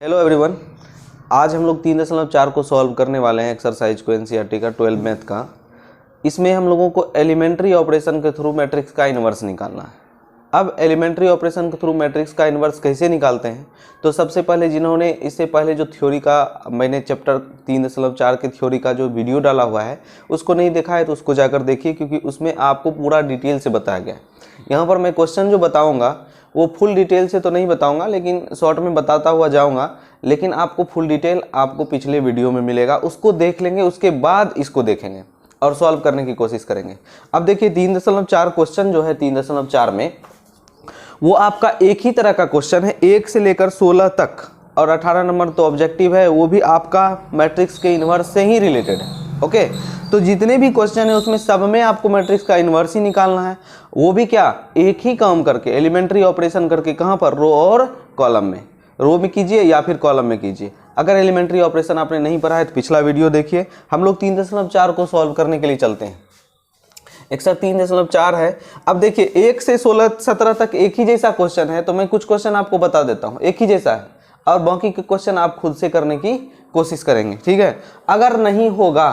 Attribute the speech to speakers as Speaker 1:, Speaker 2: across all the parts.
Speaker 1: Hello everyone. आज हम लोग 3.4 को सॉल्व करने वाले हैं एक्सरसाइज को एनसीईआरटी का 12 मैथ का। इसमें हम लोगों को एलिमेंट्री ऑपरेशन के थ्रू मैट्रिक्स का इन्वर्स निकालना है। अब एलिमेंट्री ऑपरेशन के थ्रू मैट्रिक्स का इन्वर्स कैसे निकालते हैं, तो सबसे पहले जिन्होंने इससे पहले जो थ्योरी का मैंने चैप्टर 3.4 के थ्योरी का जो वीडियो डाला हुआ है उसको नहीं देखा है तो उसको जाकर देखिए, क्योंकि उसमें आपको पूरा डिटेल से बताया गया है। यहाँ पर मैं क्वेश्चन जो बताऊँगा वो फुल डिटेल से तो नहीं बताऊंगा, लेकिन शॉर्ट में बताता हुआ जाऊंगा। लेकिन आपको फुल डिटेल आपको पिछले वीडियो में मिलेगा, उसको देख लेंगे, उसके बाद इसको देखेंगे और सॉल्व करने की कोशिश करेंगे। अब देखिए 3.4 क्वेश्चन जो है 3.4 में वो आपका एक ही तरह का क्वेश्चन है, 1 से लेकर 16 तक, और 18 नंबर तो ऑब्जेक्टिव है, वो भी आपका मैट्रिक्स के इन्वर्स से ही रिलेटेड है। ओके, तो जितने भी क्वेश्चन है उसमें सब में आपको मैट्रिक्स का इन्वर्स ही निकालना है, वो भी क्या, एक ही काम करके, एलिमेंट्री ऑपरेशन करके। कहाँ पर, रो और कॉलम में, रो में कीजिए या फिर कॉलम में कीजिए। अगर एलिमेंट्री ऑपरेशन आपने नहीं पढ़ा है तो पिछला वीडियो देखिए। हम लोग 3.4 को सॉल्व करने के लिए चलते हैं। एक्सरसाइज 3.4 है। अब देखिए 1 से 16-17 तक एक ही जैसा क्वेश्चन है, तो मैं कुछ क्वेश्चन आपको बता देता हूँ, एक ही जैसा है, और बाकी के क्वेश्चन आप खुद से करने की कोशिश करेंगे, ठीक है। अगर नहीं होगा,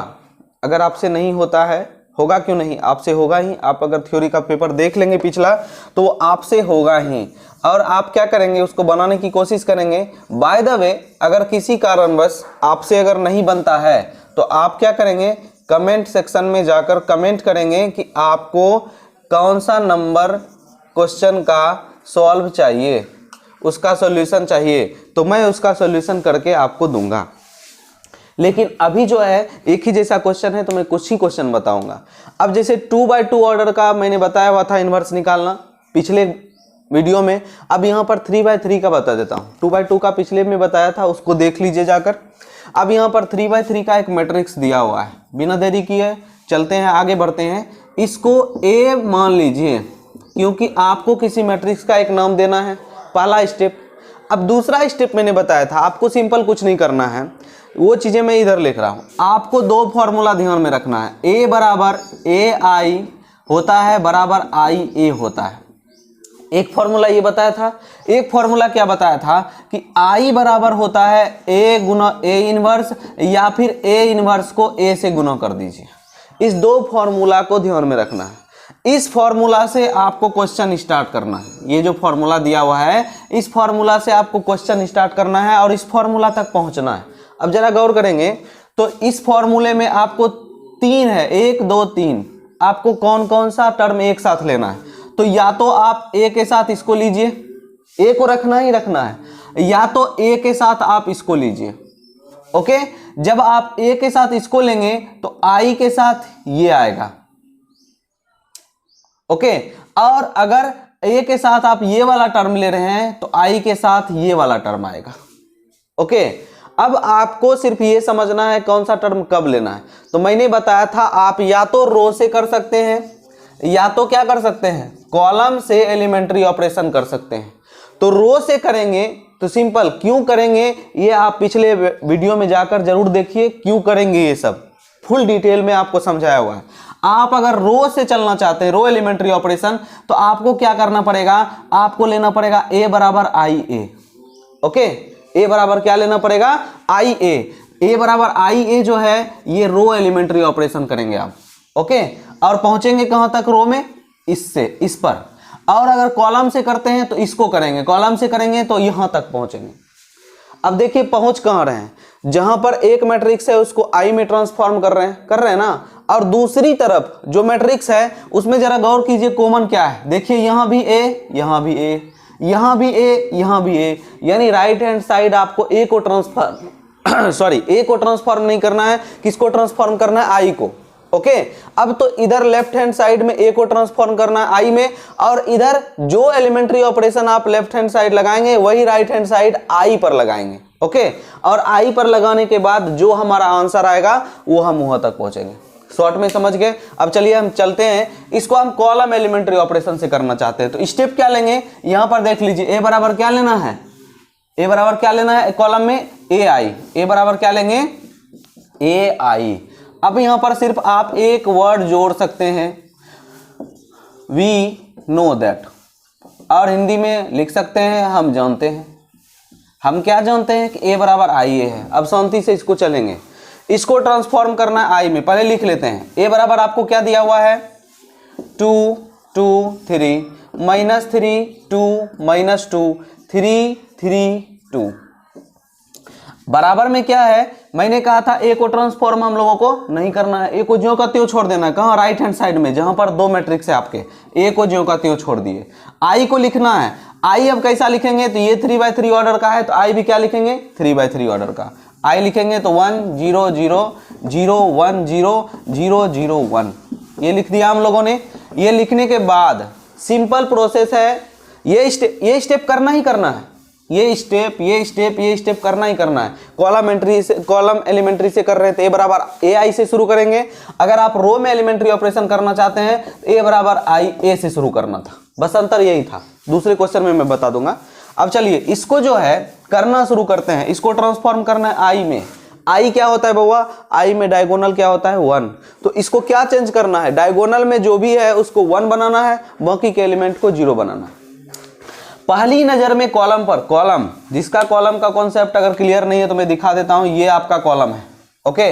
Speaker 1: अगर आपसे नहीं होता है, होगा क्यों नहीं, आपसे होगा ही। आप अगर थ्योरी का पेपर देख लेंगे पिछला तो वो आपसे होगा ही, और आप क्या करेंगे, उसको बनाने की कोशिश करेंगे। बाय द वे, अगर किसी कारणवश आपसे अगर नहीं बनता है तो आप क्या करेंगे, कमेंट सेक्शन में जाकर कमेंट करेंगे कि आपको कौन सा नंबर क्वेश्चन का सॉल्व चाहिए, उसका सॉल्यूशन चाहिए, तो मैं उसका सॉल्यूशन करके आपको दूंगा। लेकिन अभी जो है एक ही जैसा क्वेश्चन है तो मैं कुछ ही क्वेश्चन बताऊंगा। अब जैसे 2x2 ऑर्डर का मैंने बताया हुआ था इन्वर्स निकालना पिछले वीडियो में, अब यहाँ पर 3x3 का बता देता हूँ। 2x2 का पिछले में बताया था, उसको देख लीजिए जाकर। अब यहाँ पर 3x3 का एक मैट्रिक्स दिया हुआ है, बिना देरी किए चलते हैं, आगे बढ़ते हैं। इसको A मान लीजिए, क्योंकि आपको किसी मैट्रिक्स का एक नाम देना है, पहला स्टेप। अब दूसरा स्टेप मैंने बताया था आपको सिंपल कुछ नहीं करना है, वो चीज़ें मैं इधर लिख रहा हूँ। आपको दो फॉर्मूला ध्यान में रखना है, A बराबर AI होता है बराबर IA होता है। एक फॉर्मूला ये बताया था, एक फॉर्मूला क्या बताया था कि I बराबर होता है A गुना A इनवर्स, या फिर A इनवर्स को A से गुना कर दीजिए। इस दो फॉर्मूला को ध्यान में रखना है। इस फॉर्मूला से आपको क्वेश्चन स्टार्ट करना है। ये जो फॉर्मूला दिया हुआ है, इस फॉर्मूला से आपको क्वेश्चन स्टार्ट करना है और इस फॉर्मूला तक पहुंचना है। अब जरा गौर करेंगे तो इस फॉर्मूले में आपको 3 है, 1 2 3, आपको कौन कौन सा टर्म एक साथ लेना है। तो या तो आप A के साथ इसको लीजिए, A को रखना ही रखना है, या तो A के साथ आप इसको लीजिए। ओके, जब आप A के साथ इसको लेंगे तो I के साथ ये आएगा। ओके, और अगर A के साथ आप ये वाला टर्म ले रहे हैं तो I के साथ ये वाला टर्म आएगा। ओके, अब आपको सिर्फ ये समझना है कौन सा टर्म कब लेना है। तो मैंने बताया था आप या तो रो से कर सकते हैं या तो क्या कर सकते हैं, कॉलम से एलिमेंट्री ऑपरेशन कर सकते हैं। तो रो से करेंगे तो सिंपल, क्यों करेंगे ये आप पिछले वीडियो में जाकर जरूर देखिए, क्यों करेंगे ये सब फुल डिटेल में आपको समझाया हुआ है। आप अगर रो से चलना चाहते हैं, रो एलिमेंट्री ऑपरेशन, तो आपको क्या करना पड़ेगा, आपको लेना पड़ेगा A बराबर IA। ओके, A बराबर क्या लेना पड़ेगा, IA। A बराबर IA जो है ये रो एलिमेंट्री ऑपरेशन करेंगे आप। ओके, और पहुंचेंगे कहां तक, रो में, इससे इस पर। और अगर कॉलम से करते हैं तो इसको करेंगे, कॉलम से करेंगे तो यहां तक पहुंचेंगे। अब देखिए पहुंच कहां रहे हैं, जहां पर एक मैट्रिक्स है उसको I में ट्रांसफॉर्म कर रहे हैं ना, और दूसरी तरफ जो मैट्रिक्स है उसमें जरा गौर कीजिए कॉमन क्या है। देखिए यहां भी A, यहां भी A, यहां भी A, यहां भी A, यानी राइट हैंड साइड आपको A को ट्रांसफॉर्म A को ट्रांसफॉर्म नहीं करना है, किसको ट्रांसफॉर्म करना है, I को। ओके, अब तो इधर लेफ्ट हैंड साइड में A को ट्रांसफॉर्म करना है I में, और इधर जो एलिमेंट्री ऑपरेशन आप लेफ्ट हैंड साइड लगाएंगे वही राइट हैंड साइड I पर लगाएंगे। ओके, और I पर लगाने के बाद जो हमारा आंसर आएगा वो हम वहां तक पहुंचेंगे। शॉर्ट में समझ गए। अब चलिए हम चलते हैं, इसको हम कॉलम एलिमेंट्री ऑपरेशन से करना चाहते हैं। तो स्टेप क्या लेंगे, यहां पर देख लीजिए, A बराबर क्या लेना है, A बराबर क्या लेना है, कॉलम में AI, A बराबर क्या लेंगे, AI। अब यहां पर सिर्फ आप एक वर्ड जोड़ सकते हैं, वी नो दैट, और हिंदी में लिख सकते हैं हम जानते हैं। हम क्या जानते हैं कि a बराबर आई ए है। अब शांति से इसको चलेंगे, इसको ट्रांसफॉर्म करना है आई में, पहले लिख लेते हैं। a बराबर आपको क्या दिया हुआ है 2 2 3 -3 2 -2 3 3 2 बराबर में क्या है, मैंने कहा था ए को ट्रांसफॉर्म हम लोगों को नहीं करना है, ए को ज्यों का त्यों छोड़ देना है। कहाँ, राइट हैंड साइड में, जहां पर दो मैट्रिक्स है आपके, ए को ज्यों का त्यों छोड़ दिए। आई को लिखना है, आई अब कैसा लिखेंगे, तो ये 3/3 ऑर्डर का है, तो आई भी क्या लिखेंगे 3/3 ऑर्डर का। आई लिखेंगे तो 1 0 0 0 1 0 0 0 1, ये लिख दिया हम लोगों ने। ये लिखने के बाद सिंपल प्रोसेस है, ये स्टेप करना ही करना है, ये स्टेप करना ही करना है। कॉलम एलिमेंट्री से कर रहे थे, ए बराबर ए आई से शुरू करेंगे। अगर आप रो में एलिमेंट्री ऑपरेशन करना चाहते हैं तो ए बराबर आई ए से शुरू करना था, बस अंतर यही था। दूसरे क्वेश्चन में मैं बता दूंगा। अब चलिए इसको जो है करना शुरू करते हैं, इसको ट्रांसफॉर्म करना है आई में। आई क्या होता है बउआ, आई में डायगोनल क्या होता है 1, तो इसको क्या चेंज करना है, डायगोनल में जो भी है उसको 1 बनाना है, बाकी के एलिमेंट को 0 बनाना है। पहली नजर में कॉलम पर, कॉलम जिसका कॉलम का कॉन्सेप्ट अगर क्लियर नहीं है तो मैं दिखा देता हूं, ये आपका कॉलम है, ओके,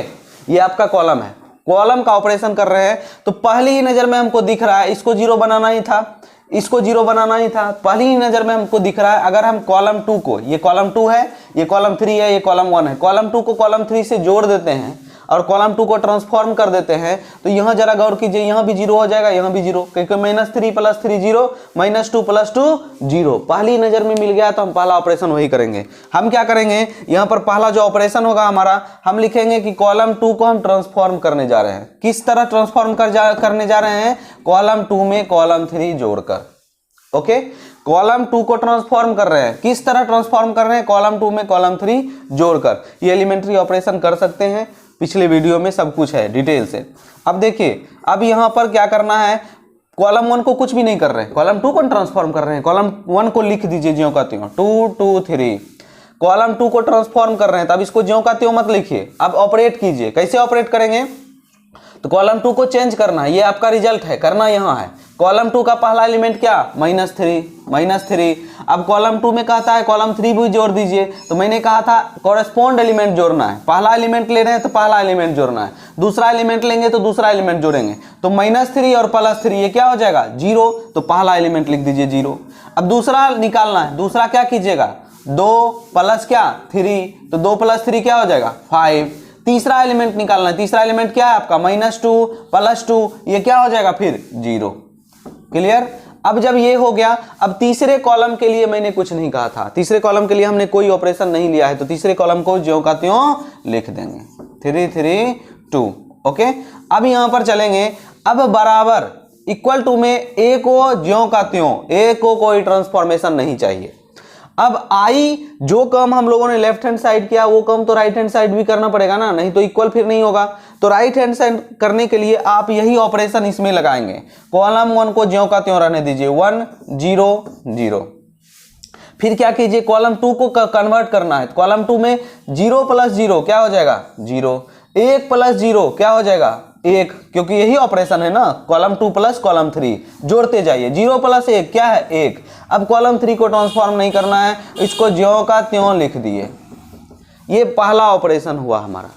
Speaker 1: ये आपका कॉलम है, कॉलम का ऑपरेशन कर रहे हैं, तो पहली ही नजर में हमको दिख रहा है इसको 0 बनाना ही था, इसको 0 बनाना ही था, पहली ही नजर में हमको दिख रहा है। अगर हम कॉलम 2 को, ये कॉलम 2 है, ये कॉलम 3 है, ये कॉलम 1 है, कॉलम 2 को कॉलम 3 से जोड़ देते हैं और कॉलम 2 को ट्रांसफॉर्म कर देते हैं, तो यहां जरा गौर कीजिए, यहां भी 0 हो जाएगा, यहां भी 0, क्योंकि -3 + 3 0, -2 + 2 0। पहली नजर में मिल गया तो हम पहला ऑपरेशन वही करेंगे। हम क्या करेंगे, यहां पर पहला जो ऑपरेशन होगा हमारा, हम लिखेंगे कि कॉलम 2 को हम ट्रांसफॉर्म करने जा रहे हैं। किस तरह ट्रांसफॉर्म करने जा रहे हैं, कॉलम 2 में कॉलम 3 जोड़कर, ओके, कॉलम 2 को ट्रांसफॉर्म कर रहे हैं। किस तरह ट्रांसफॉर्म कर रहे हैं, कॉलम 2 में कॉलम 3 जोड़कर। ये एलिमेंट्री ऑपरेशन कर सकते हैं, पिछले वीडियो में सब कुछ है डिटेल से। अब देखिए, अब यहां पर क्या करना है, कॉलम 1 को कुछ भी नहीं कर रहे हैं, कॉलम 2 को ट्रांसफॉर्म कर रहे हैं। कॉलम 1 को लिख दीजिए ज्यों का त्यों, 2 2 3, कॉलम 2 को ट्रांसफॉर्म कर रहे हैं, तब इसको ज्यों का त्यों मत लिखिए। अब ऑपरेट कीजिए, कैसे ऑपरेट करेंगे, तो कॉलम 2 को चेंज करना है, ये आपका रिजल्ट है, करना यहां है। कॉलम 2 का पहला एलिमेंट क्या, -3। अब कॉलम 2 में कहता है कॉलम 3 भी जोड़ दीजिए, तो मैंने कहा था कॉरेस्पॉन्ड एलिमेंट जोड़ना है। पहला एलिमेंट ले रहे हैं तो पहला एलिमेंट जोड़ना है, दूसरा एलिमेंट लेंगे तो दूसरा एलिमेंट जोड़ेंगे। तो -3 और +3 ये क्या हो जाएगा 0, तो पहला एलिमेंट लिख दीजिए 0। अब दूसरा निकालना है, दूसरा क्या कीजिएगा, 2 + क्या 3, तो 2 + 3 क्या हो जाएगा 5। तीसरा एलिमेंट निकालना है, तीसरा एलिमेंट क्या है आपका -2 + 2, ये क्या हो जाएगा फिर 0। क्लियर। अब जब ये हो गया, अब तीसरे कॉलम के लिए मैंने कुछ नहीं कहा था, तीसरे कॉलम के लिए हमने कोई ऑपरेशन नहीं लिया है, तो तीसरे कॉलम को ज्यों का त्यों लिख देंगे 3 3 2, ओके। अब यहां पर चलेंगे, अब बराबर इक्वल टू में ए को ज्यों का त्यों, ए को कोई ट्रांसफॉर्मेशन नहीं चाहिए। अब आई जो काम हम लोगों ने लेफ्ट हैंड साइड किया वो काम तो राइट हैंड साइड भी करना पड़ेगा ना, नहीं तो इक्वल फिर नहीं होगा। तो राइट हैंड साइड करने के लिए आप यही ऑपरेशन इसमें लगाएंगे, कॉलम 1 को ज्यों का त्यों रहने दीजिए 1 0 0। फिर क्या कीजिए, कॉलम 2 को कन्वर्ट करना है, कॉलम 2 में 0 + 0 क्या हो जाएगा 0, 1 + 0 क्या हो जाएगा 1, क्योंकि यही ऑपरेशन है ना, कॉलम 2 + कॉलम 3 जोड़ते जाइए, 0 + 1 क्या है 1। अब कॉलम 3 को ट्रांसफॉर्म नहीं करना है, इसको ज्यों का त्यों लिख दिए। ये पहला ऑपरेशन हुआ हमारा।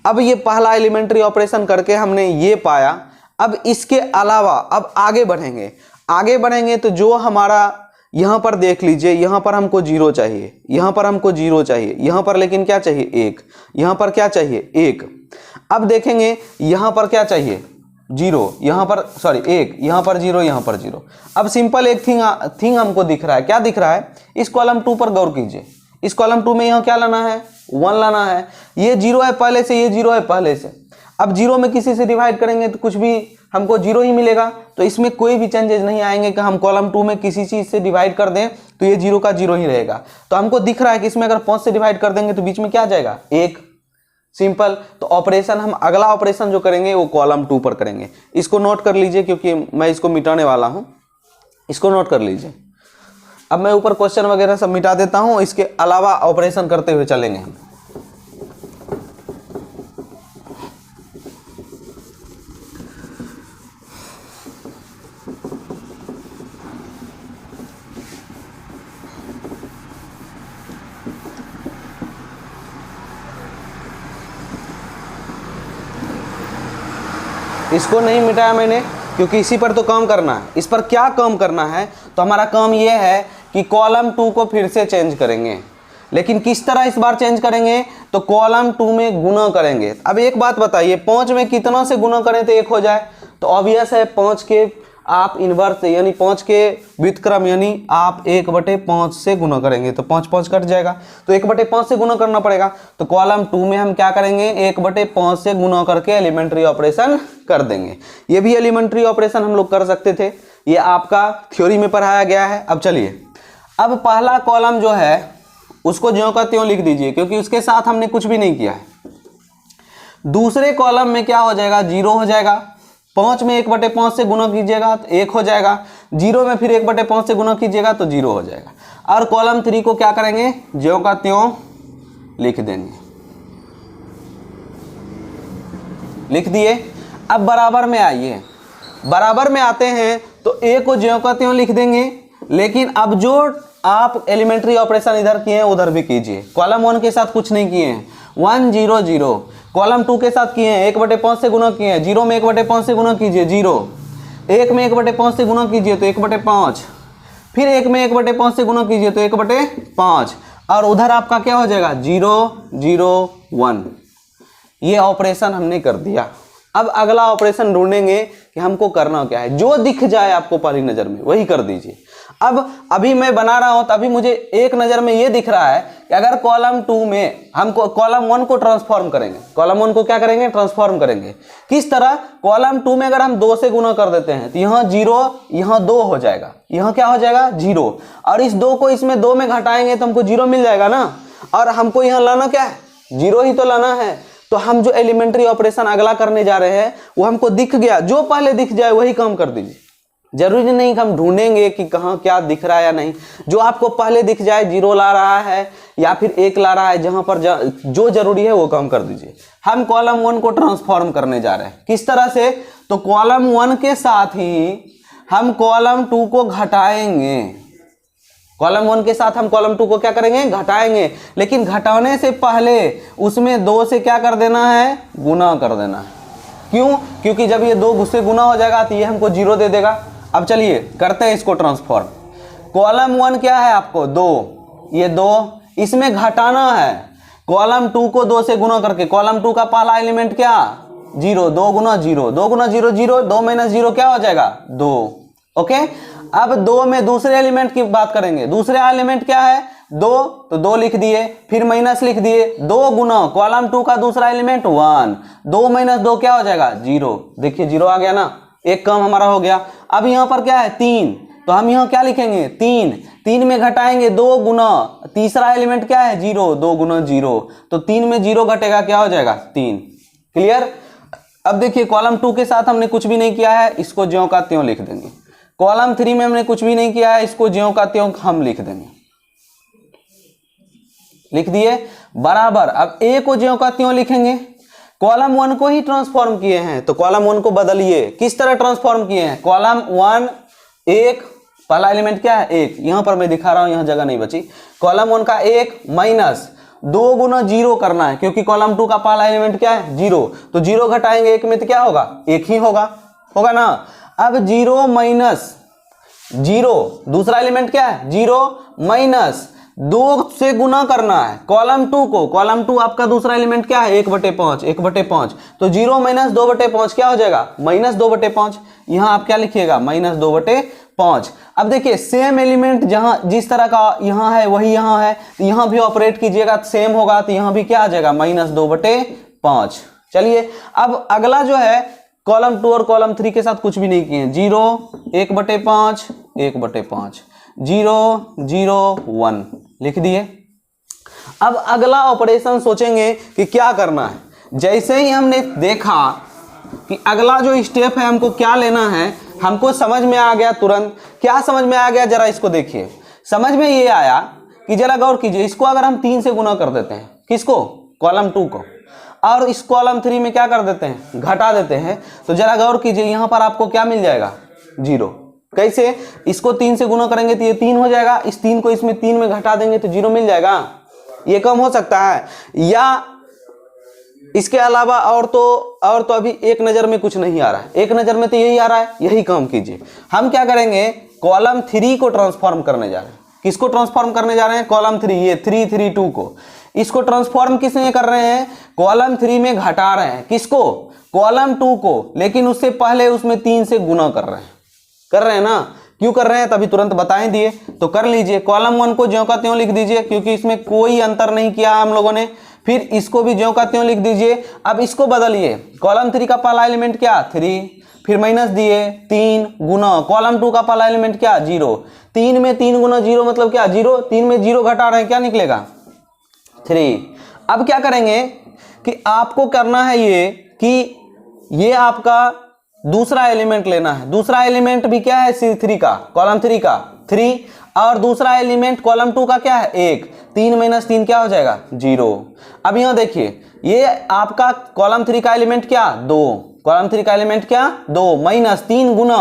Speaker 1: अब ये पहला एलिमेंट्री ऑपरेशन करके हमने ये पाया। अब इसके अलावा अब आगे बढ़ेंगे तो जो हमारा यहां पर देख लीजिए, यहां पर हमको 0 चाहिए, यहां पर हमको 0 चाहिए, यहां पर लेकिन क्या चाहिए 1, यहां पर क्या चाहिए 1। अब देखेंगे यहां पर क्या चाहिए 0, यहां पर सॉरी 1, यहां पर 0, यहां पर 0। अब सिंपल एक थिंग हमको दिख रहा है, क्या दिख रहा है, इस कॉलम 2 पर गौर कीजिए, इस कॉलम 2 में यहां क्या लाना है 1 लाना है, ये 0 है पहले से, ये 0 है पहले से। अब 0 में किसी से डिवाइड करेंगे तो कुछ भी हमको 0 ही मिलेगा, तो इसमें कोई भी चेंजेस नहीं आएंगे कि हम कॉलम 2 में किसी चीज से डिवाइड कर दें तो ये 0 का 0 ही रहेगा। तो हमको दिख रहा है कि इसमें अगर 5 से डिवाइड कर देंगे तो बीच में क्या आ जाएगा 1, सिंपल। तो ऑपरेशन हम अगला ऑपरेशन जो करेंगे वो कॉलम 2 पर करेंगे। इसको नोट कर लीजिए क्योंकि मैं इसको मिटाने वाला हूं, इसको नोट कर लीजिए। अब मैं ऊपर क्वेश्चन वगैरह सब मिटा देता हूं, इसके अलावा ऑपरेशन करते हुए चलेंगे हम। इसको नहीं मिटाया मैंने क्योंकि इसी पर तो काम करना है। इस पर क्या काम करना है, तो हमारा काम ये है कि कॉलम 2 को फिर से चेंज करेंगे। लेकिन किस तरह इस बार चेंज करेंगे, तो कॉलम 2 में गुना करेंगे। अब एक बात बताइए, 5 में कितना से गुना करें तो 1 हो जाए, तो ऑब्वियस है 5 के आप इन्वर्स यानी 5 के व्युत्क्रम यानी आप 1/5 से गुना करेंगे तो 5 5 कट जाएगा, तो 1/5 से गुना करना पड़ेगा। तो कॉलम 2 में हम क्या करेंगे, 1/5 से गुना करके एलिमेंट्री ऑपरेशन कर देंगे। ये भी एलिमेंट्री ऑपरेशन हम लोग कर सकते थे, ये आपका थ्योरी में पढ़ाया गया है। अब चलिए, अब पहला कॉलम जो है उसको ज्यों का त्यों लिख दीजिए क्योंकि उसके साथ हमने कुछ भी नहीं किया है। दूसरे कॉलम में क्या हो जाएगा, 0 हो जाएगा। 5 में 1/5 से गुना कीजिएगा तो 1 हो जाएगा। 0 में फिर 1/5 से गुना कीजिएगा तो 0 हो जाएगा। और कॉलम 3 को क्या करेंगे, ज्यों का त्यों लिख देंगे। लिख दिए। अब बराबर में आइए, बराबर में आते हैं तो a को ज्यों का त्यों लिख देंगे। लेकिन अब जो आप एलिमेंट्री ऑपरेशन इधर किए हैं उधर भी कीजिए। कॉलम 1 के साथ कुछ नहीं किए हैं, 1 0 0। कॉलम 2 के साथ किए हैं, 1/5 से गुना किए हैं। 0 में 1/5 से गुना कीजिए 0, 1 में 1/5 से गुना कीजिए तो 1/5, फिर 1 में 1/5 से गुना कीजिए तो 1/5, और उधर आपका क्या हो जाएगा 0 0 1। ये ऑपरेशन हमने कर दिया। अब अगला ऑपरेशन ढूंढेंगे कि हमको करना क्या है। जो दिख जाए आपको पहली नजर में वही कर दीजिए। अब अभी मैं बना रहा हूं तो अभी मुझे एक नजर में ये दिख रहा है कि अगर कॉलम 2 में हम कॉलम 1 को ट्रांसफॉर्म करेंगे, कॉलम 1 को क्या करेंगे, ट्रांसफॉर्म करेंगे। किस तरह, कॉलम 2 में अगर हम 2 से गुना कर देते हैं तो यहाँ 0 यहाँ 2 हो जाएगा, यहाँ क्या हो जाएगा 0, और इस 2 को इसमें 2 में घटाएंगे तो हमको 0 मिल जाएगा ना। और हमको यहाँ लाना क्या है, 0 ही तो लाना है। तो हम जो एलिमेंट्री ऑपरेशन अगला करने जा रहे हैं वो हमको दिख गया, जो पहले दिख जाए वही काम कर दीजिए। जरूरी नहीं कि हम ढूंढेंगे कि कहाँ क्या दिख रहा है या नहीं, जो आपको पहले दिख जाए, 0 ला रहा है या फिर 1 ला रहा है, जहां पर जो जरूरी है वो काम कर दीजिए। हम कॉलम 1 को ट्रांसफॉर्म करने जा रहे हैं। किस तरह से, तो कॉलम 1 के साथ ही हम कॉलम 2 को घटाएंगे। कॉलम 1 के साथ हम कॉलम 2 को क्या करेंगे, घटाएंगे। लेकिन घटाने से पहले उसमें 2 से क्या कर देना है, गुना कर देना है। क्यों, क्योंकि जब ये 2 से गुना हो जाएगा तो ये हमको 0 दे देगा। अब चलिए करते हैं इसको ट्रांसफॉर्म। कॉलम 1 क्या है आपको 2, ये 2 इसमें घटाना है। कॉलम 2 को 2 से गुना करके, कॉलम 2 का पहला एलिमेंट क्या 0, 2 गुना 0, 2 गुना 0 0, 2 माइनस 0 क्या हो जाएगा 2। ओके, अब 2 में दूसरे एलिमेंट की बात करेंगे। दूसरे एलिमेंट क्या है 2, तो 2 लिख दिए, फिर माइनस लिख दिए। 2 गुना कॉलम 2 का दूसरा एलिमेंट 1, 2 माइनस 2 क्या हो जाएगा 0। देखिए 0 आ गया ना, एक काम हमारा हो गया। अब यहाँ पर क्या है 3, तो हम यहाँ क्या लिखेंगे 3, 3 में घटाएंगे 2 गुना तीसरा एलिमेंट क्या है 0, 2 गुना 0, तो 3 में 0 घटेगा क्या हो जाएगा 3। क्लियर। अब देखिए कॉलम 2 के साथ हमने कुछ भी नहीं किया है, इसको ज्यों का त्यों लिख देंगे। कॉलम 3 में हमने कुछ भी नहीं किया है, इसको ज्यों का त्यों हम लिख देंगे। लिख दिए बराबर। अब ए को ज्यों का त्यों लिखेंगे। कॉलम 1 को ही ट्रांसफॉर्म किए हैं तो कॉलम 1 को बदलिए। किस तरह ट्रांसफॉर्म किए हैं, कॉलम 1 1, पहला एलिमेंट क्या है 1, यहां पर मैं दिखा रहा हूं, यहां जगह नहीं बची। कॉलम 1 का 1 माइनस 2 गुना 0 करना है, क्योंकि कॉलम 2 का पहला एलिमेंट क्या है 0, तो 0 घटाएंगे 1 में तो क्या होगा 1 ही होगा ना। अब 0 माइनस 0, दूसरा एलिमेंट क्या है 0 माइनस 2 से गुना करना है कॉलम 2 को। कॉलम 2 आपका दूसरा एलिमेंट क्या है 1/5, 1/5, तो 0 माइनस 2/5 क्या हो जाएगा -2/5। यहां आप क्या लिखिएगा -2/5। अब देखिए सेम एलिमेंट जहां जिस तरह का यहां है वही यहां है, तो यहां भी ऑपरेट कीजिएगा तो सेम होगा, तो यहां भी क्या आ जाएगा -2/5। चलिए अब अगला जो है कॉलम 2 और कॉलम 3 के साथ कुछ भी नहीं किए, 0 1/5 1/5, 0 0 1 लिख दिए। अब अगला ऑपरेशन सोचेंगे कि क्या करना है। जैसे ही हमने देखा कि अगला जो स्टेप है हमको क्या लेना है, हमको समझ में आ गया तुरंत। क्या समझ में आ गया, जरा इसको देखिए। समझ में ये आया कि जरा गौर कीजिए, इसको अगर हम 3 से गुना कर देते हैं, किसको कॉलम 2 को, और इस कॉलम 3 में क्या कर देते हैं घटा देते हैं, तो जरा गौर कीजिए यहां पर आपको क्या मिल जाएगा 0। कैसे, इसको 3 से गुना करेंगे तो ये 3 हो जाएगा, इस 3 को इसमें 3 में घटा देंगे तो 0 मिल जाएगा। ये कम हो सकता है, या इसके अलावा और तो अभी एक नज़र में कुछ नहीं आ रहा है, एक नज़र में तो यही आ रहा है, यही काम कीजिए। हम क्या करेंगे, कॉलम 3 को ट्रांसफॉर्म करने जा रहे हैं। किसको ट्रांसफॉर्म करने जा रहे हैं? कॉलम 3, ये 3 3 2 को। इसको ट्रांसफॉर्म किस में कर रहे हैं? कॉलम 3 में घटा रहे हैं। किसको? कॉलम 2 को, लेकिन उससे पहले उसमें 3 से गुना कर रहे हैं ना। क्यों कर रहे हैं तभी तुरंत बताएं दिए, तो कर लीजिए। कॉलम 1 को ज्यों का त्यों लिख दीजिए, क्योंकि इसमें कोई अंतर नहीं किया हम लोगों ने। फिर इसको भी ज्यों का त्यों लिख दीजिए। अब इसको बदलिए, कॉलम 3 का पहला एलिमेंट क्या? 3, फिर माइनस दिए 3 गुना कॉलम 2 का पहला एलिमेंट क्या? 0। 3 में 3 गुना 0 मतलब क्या? 0। 3 में 0 घटा रहे हैं, क्या निकलेगा? 3। अब क्या करेंगे कि आपको करना है ये कि ये आपका दूसरा एलिमेंट लेना है। दूसरा एलिमेंट भी क्या है? C3 का, कॉलम 3 का 3, और दूसरा एलिमेंट कॉलम 2 का क्या है? 1। 3 माइनस 3 क्या हो जाएगा? 0। अब यहां देखिए, ये आपका कॉलम 3 का एलिमेंट क्या? 2। कॉलम 3 का एलिमेंट क्या? 2 माइनस 3 गुना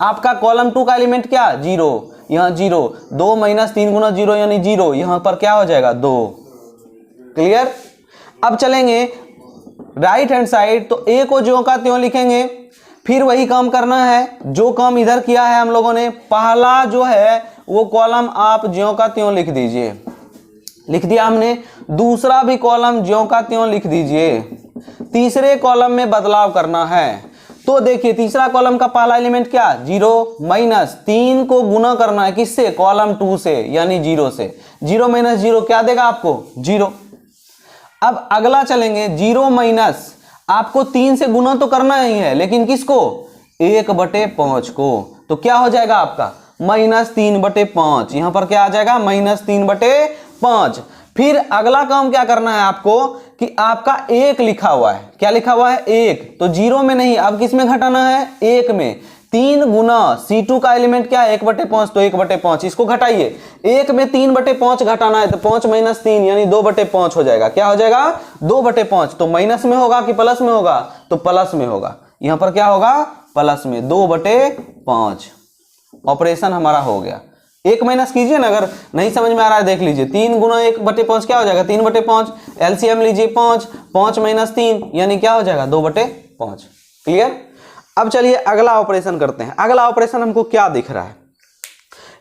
Speaker 1: आपका कॉलम 2 का एलिमेंट क्या? 0। यहां 0, 2 माइनस 3 गुना 0 यानी 0। यहां पर क्या हो जाएगा? 2। क्लियर? अब चलेंगे राइट हैंड साइड, तो ए को ज्यों का त्यों लिखेंगे। फिर वही काम करना है जो काम इधर किया है हम लोगों ने। पहला जो है वो कॉलम आप ज्यों का त्यों लिख दीजिए, लिख दिया हमने। दूसरा भी कॉलम ज्यों का त्यों लिख दीजिए। तीसरे कॉलम में बदलाव करना है, तो देखिए तीसरा कॉलम का पहला एलिमेंट क्या? 0 माइनस 3 को गुना करना है किससे? कॉलम 2 से, यानी 0 से। 0 माइनस 0 क्या देगा आपको? 0। अब अगला चलेंगे, 0 माइनस आपको 3 से गुना तो करना ही है, लेकिन किसको? 1/5 को। तो क्या हो जाएगा आपका? -3/5। यहां पर क्या आ जाएगा? -3/5। फिर अगला काम क्या करना है आपको कि आपका 1 लिखा हुआ है। क्या लिखा हुआ है? 1। तो 0 में नहीं, अब किस में घटाना है? 1 में। 3 गुना C2 का एलिमेंट क्या है? 1/5, तो 1/5 इसको घटाइए। 1 में 3/5 घटाना है, तो 5 माइनस 3 यानी 2/5 हो जाएगा। क्या हो जाएगा? 2/5। तो माइनस में होगा कि प्लस में होगा? तो प्लस में होगा। यहां पर क्या होगा? प्लस में 2/5। ऑपरेशन हमारा हो गया। 1 माइनस कीजिए ना, अगर नहीं समझ में आ रहा है देख लीजिए। 3 गुना 1/5 क्या हो जाएगा? 3/5। एलसीएम लीजिए 5, 5 माइनस 3 यानी क्या हो जाएगा? 2/5। क्लियर? अब चलिए अगला ऑपरेशन करते हैं। अगला ऑपरेशन हमको क्या दिख रहा है?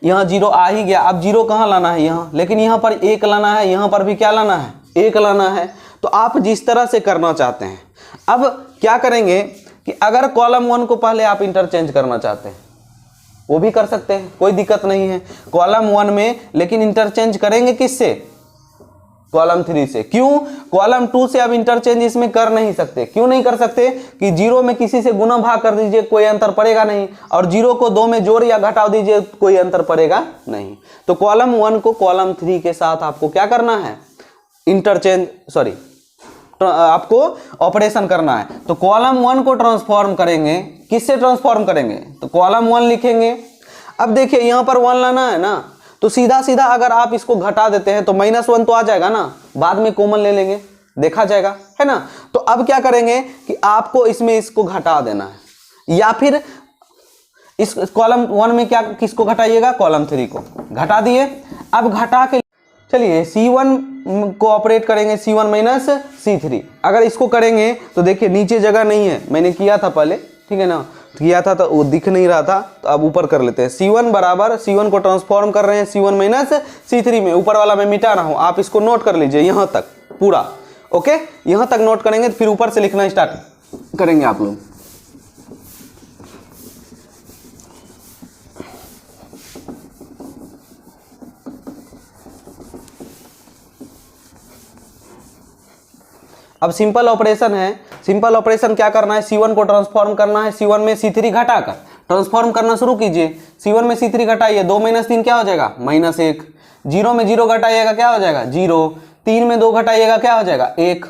Speaker 1: यहाँ 0 आ ही गया। अब 0 कहाँ लाना है? यहाँ, लेकिन यहाँ पर 1 लाना है। यहाँ पर भी क्या लाना है? 1 लाना है। तो आप जिस तरह से करना चाहते हैं। अब क्या करेंगे कि अगर कॉलम 1 को पहले आप इंटरचेंज करना चाहते हैं वो भी कर सकते हैं, कोई दिक्कत नहीं है कॉलम 1 में, लेकिन इंटरचेंज करेंगे किससे? कॉलम 3 से। क्यों? कॉलम 2 से अब इंटरचेंज इसमें कर नहीं सकते। क्यों नहीं कर सकते? कि 0 में किसी से गुना भाग कर दीजिए, कोई अंतर पड़ेगा नहीं, और 0 को 2 में जोड़ या घटाव दीजिए, कोई अंतर पड़ेगा नहीं। तो कॉलम 1 को कॉलम 3 के साथ आपको क्या करना है? आपको ऑपरेशन करना है। तो कॉलम 1 को ट्रांसफॉर्म करेंगे, किससे ट्रांसफॉर्म करेंगे? तो कॉलम 1 लिखेंगे। अब देखिए यहां पर 1 लाना है ना, तो सीधा सीधा अगर आप इसको घटा देते हैं तो -1 तो आ जाएगा ना, बाद में कॉमन ले लेंगे, देखा जाएगा, है ना। तो अब क्या करेंगे कि आपको इसमें इसको घटा देना है, या फिर इस कॉलम 1 में क्या किसको घटाइएगा? कॉलम 3 को घटा दिए। अब घटा के चलिए C1 को ऑपरेट करेंगे, C1 माइनस C3। अगर इसको करेंगे तो देखिए नीचे जगह नहीं है, मैंने किया था पहले, ठीक है ना, किया था तो वो दिख नहीं रहा था, तो अब ऊपर कर लेते हैं। C1 बराबर, C1 को ट्रांसफॉर्म कर रहे हैं C1 माइनस C3 में। ऊपर वाला मैं मिटा रहा हूं, आप इसको नोट कर लीजिए यहां तक पूरा। ओके, यहां तक नोट करेंगे तो फिर ऊपर से लिखना स्टार्ट करेंगे आप लोग। अब सिंपल ऑपरेशन है। सिंपल ऑपरेशन क्या करना है? C1 को ट्रांसफॉर्म करना है, C1 में C3 घटाकर ट्रांसफॉर्म करना शुरू कीजिए। C1 में C3 घटाइए, 2 माइनस 3 क्या हो जाएगा? -1। 0 में 0 घटाइएगा, क्या हो जाएगा? 0। 3 में 2 घटाइएगा, क्या हो जाएगा? 1।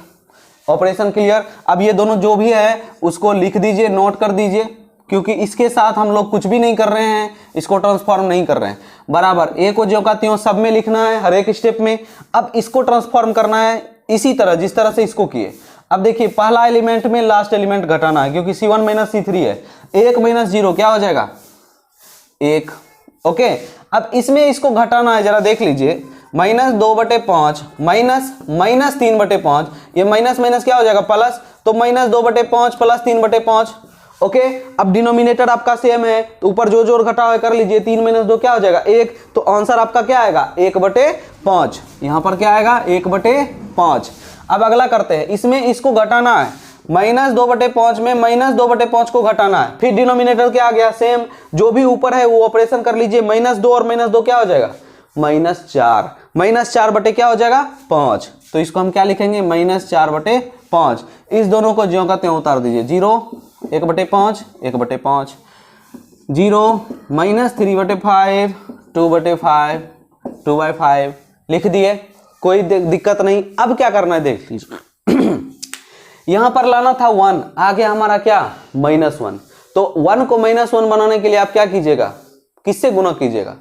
Speaker 1: Operation clear. अब ये दोनों जो भी है उसको लिख दीजिए, नोट कर दीजिए, क्योंकि इसके साथ हम लोग कुछ भी नहीं कर रहे हैं, इसको ट्रांसफॉर्म नहीं कर रहे हैं। बराबर ए को ज्यों का त्यों सब में लिखना है, हर एक स्टेप में। अब इसको ट्रांसफॉर्म करना है इसी तरह जिस तरह से इसको किए। अब देखिए पहला एलिमेंट में लास्ट एलिमेंट घटाना है, क्योंकि C1 माइनस C3 है। 1 माइनस 0 क्या हो जाएगा? 1। ओके, अब इसमें इसको घटाना है, जरा देख लीजिए। -2/5 माइनस -3/5 ये माइनस माइनस क्या हो जाएगा प्लस, तो -2/5 प्लस 3/5। ओके, अब डिनोमिनेटर आपका सेम है तो ऊपर जो जोड़ घटाव कर लीजिए, 3 - 2 क्या हो जाएगा 1, तो आंसर आपका क्या आएगा 1/5। यहाँ पर क्या आएगा 1/5। अब अगला करते हैं, इसमें इसको घटाना है, -2/5 में -2/5 को घटाना है, फिर डिनोमिनेटर क्या आ गया सेम, जो भी ऊपर है वो ऑपरेशन कर लीजिए, -2 और -2 क्या हो जाएगा -4, -4 बटे क्या हो जाएगा 5, तो इसको हम क्या लिखेंगे -4/5। इस दोनों को ज्यों का त्यों उतार दीजिए, 0 1/5 1/5, 0 -3/5 2/5 2/5 लिख दिए, कोई दिक्कत नहीं। अब क्या करना है देख लीजिए, यहां पर लाना था 1, आगे हमारा क्या -1, तो 1 को -1 बनाने के लिए आप क्या कीजिएगा, किससे गुणा कीजिएगा,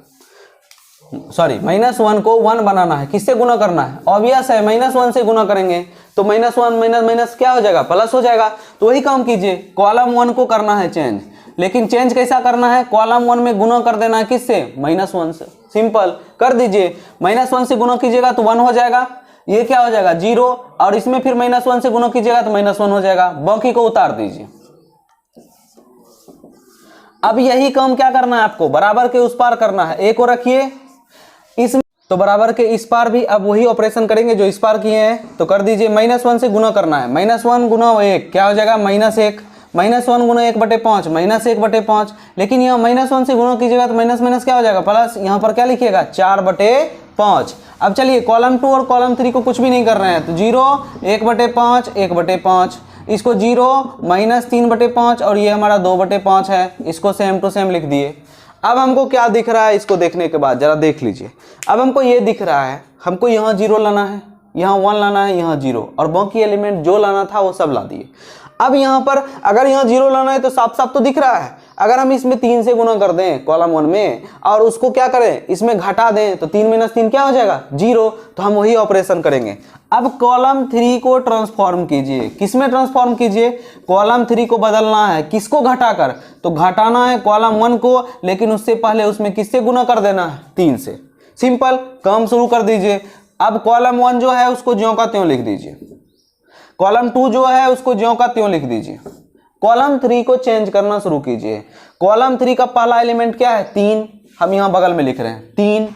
Speaker 1: सॉरी -1 को 1 बनाना है, किससे गुणा करना है, ऑब्वियस है -1 से गुणा करेंगे, तो -1 माइनस क्या हो जाएगा प्लस हो जाएगा, तो वही काम कीजिए, कॉलम 1 को करना है चेंज, लेकिन चेंज कैसा करना है, कॉलम 1 में गुणा कर देना है किससे -1 से, सिंपल कर दीजिए, -1 से गुणा कीजिएगा तो 1 हो जाएगा, ये क्या हो जाएगा 0, और इसमें फिर -1 से गुणा कीजिएगा तो -1 हो जाएगा, बाकी को उतार दीजिए। अब यही काम क्या करना है आपको, बराबर के उस पार करना है, एक को रखिए इसमें, तो बराबर के इस पार भी अब वही ऑपरेशन करेंगे जो इस पार किए हैं, तो कर दीजिए, -1 से गुणा करना है, -1 गुना 1 क्या हो जाएगा -1, -1 गुना 1/5 -1/5, लेकिन यहाँ -1 से गुणा कीजिएगा तो माइनस माइनस क्या हो जाएगा प्लस, यहाँ पर क्या लिखिएगा 4/5। अब चलिए कॉलम 2 और कॉलम 3 को कुछ भी नहीं कर रहे हैं, तो 0 1/5 1/5, इसको 0 -3/5 और ये हमारा 2/5 है, इसको सेम टू सेम लिख दिए। अब हमको क्या दिख रहा है, इसको देखने के बाद जरा देख लीजिए, अब हमको ये दिख रहा है, हमको यहाँ 0 लाना है, यहाँ 1 लाना है, यहाँ 0, और बाकी एलिमेंट जो लाना था वो सब ला दिए। अब यहाँ पर अगर यहाँ 0 लाना है तो साफ साफ तो दिख रहा है, अगर हम इसमें 3 से गुणा कर दें कॉलम 1 में और उसको क्या करें इसमें घटा दें, तो 3 - 3 क्या हो जाएगा 0, तो हम वही ऑपरेशन करेंगे। अब कॉलम 3 को ट्रांसफॉर्म कीजिए, किसमें ट्रांसफॉर्म कीजिए, कॉलम 3 को बदलना है, किसको घटाकर, तो घटाना है कॉलम 1 को, लेकिन उससे पहले उसमें किससे गुणा कर देना है 3 से, सिंपल काम शुरू कर दीजिए। अब कॉलम 1 जो है उसको ज्यों का त्यों लिख दीजिए, कॉलम 2 जो है उसको ज्यों का त्यों लिख दीजिए, कॉलम 3 को चेंज करना शुरू कीजिए। कॉलम 3 का पहला एलिमेंट क्या है 3, हम यहाँ बगल में लिख रहे हैं 3,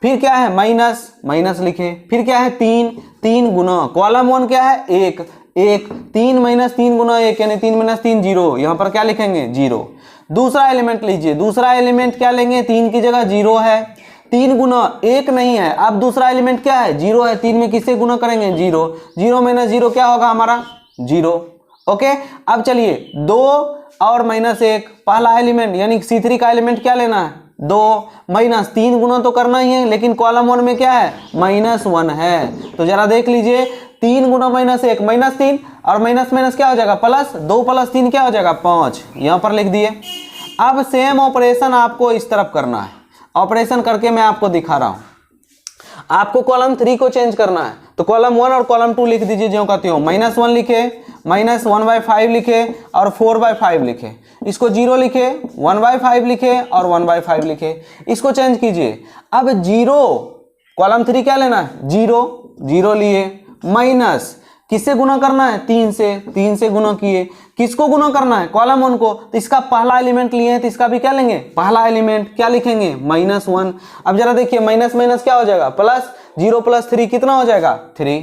Speaker 1: फिर क्या है माइनस माइनस लिखे, फिर क्या है 3 3 गुना, कॉलम 1 क्या है 1 1, 3 - 3 गुना 1 यानी 3 - 3 0, यहाँ पर क्या लिखेंगे 0। दूसरा एलिमेंट लीजिए, दूसरा एलिमेंट क्या लेंगे, 3 की जगह 0 है, 3 गुना 1 नहीं है, अब दूसरा एलिमेंट क्या है 0 है, 3 में किससे गुना करेंगे 0, 0 - 0 क्या होगा हमारा 0। ओके, अब चलिए 2 और -1, पहला एलिमेंट यानी C3 का एलिमेंट क्या लेना है 2, -3 गुना तो करना ही है, लेकिन कॉलम 1 में क्या है -1 है, तो जरा देख लीजिए 3 गुना -1 -3 और माइनस माइनस क्या हो जाएगा प्लस, 2 + 3 क्या हो जाएगा 5, यहाँ पर लिख दिए। अब सेम ऑपरेशन आपको इस तरफ करना है, ऑपरेशन करके मैं आपको दिखा रहा हूँ। आपको कॉलम 3 को चेंज करना है, तो कॉलम 1 और कॉलम 2 लिख दीजिए ज्यों का त्यों, -1 लिखे, -1/5 लिखे और 4/5 लिखे, इसको 0 लिखे, 1/5 लिखे और 1/5 लिखे, इसको चेंज कीजिए। अब 0 कॉलम 3 क्या लेना है 0 0 लिए, माइनस किससे गुना करना है 3 से गुना किए, किसको गुना करना है कॉलम 1 को, तो इसका पहला एलिमेंट लिए हैं तो इसका भी क्या लेंगे पहला एलिमेंट, क्या लिखेंगे -1। अब जरा देखिए माइनस माइनस क्या हो जाएगा प्लस, 0 + 3 कितना हो जाएगा 3,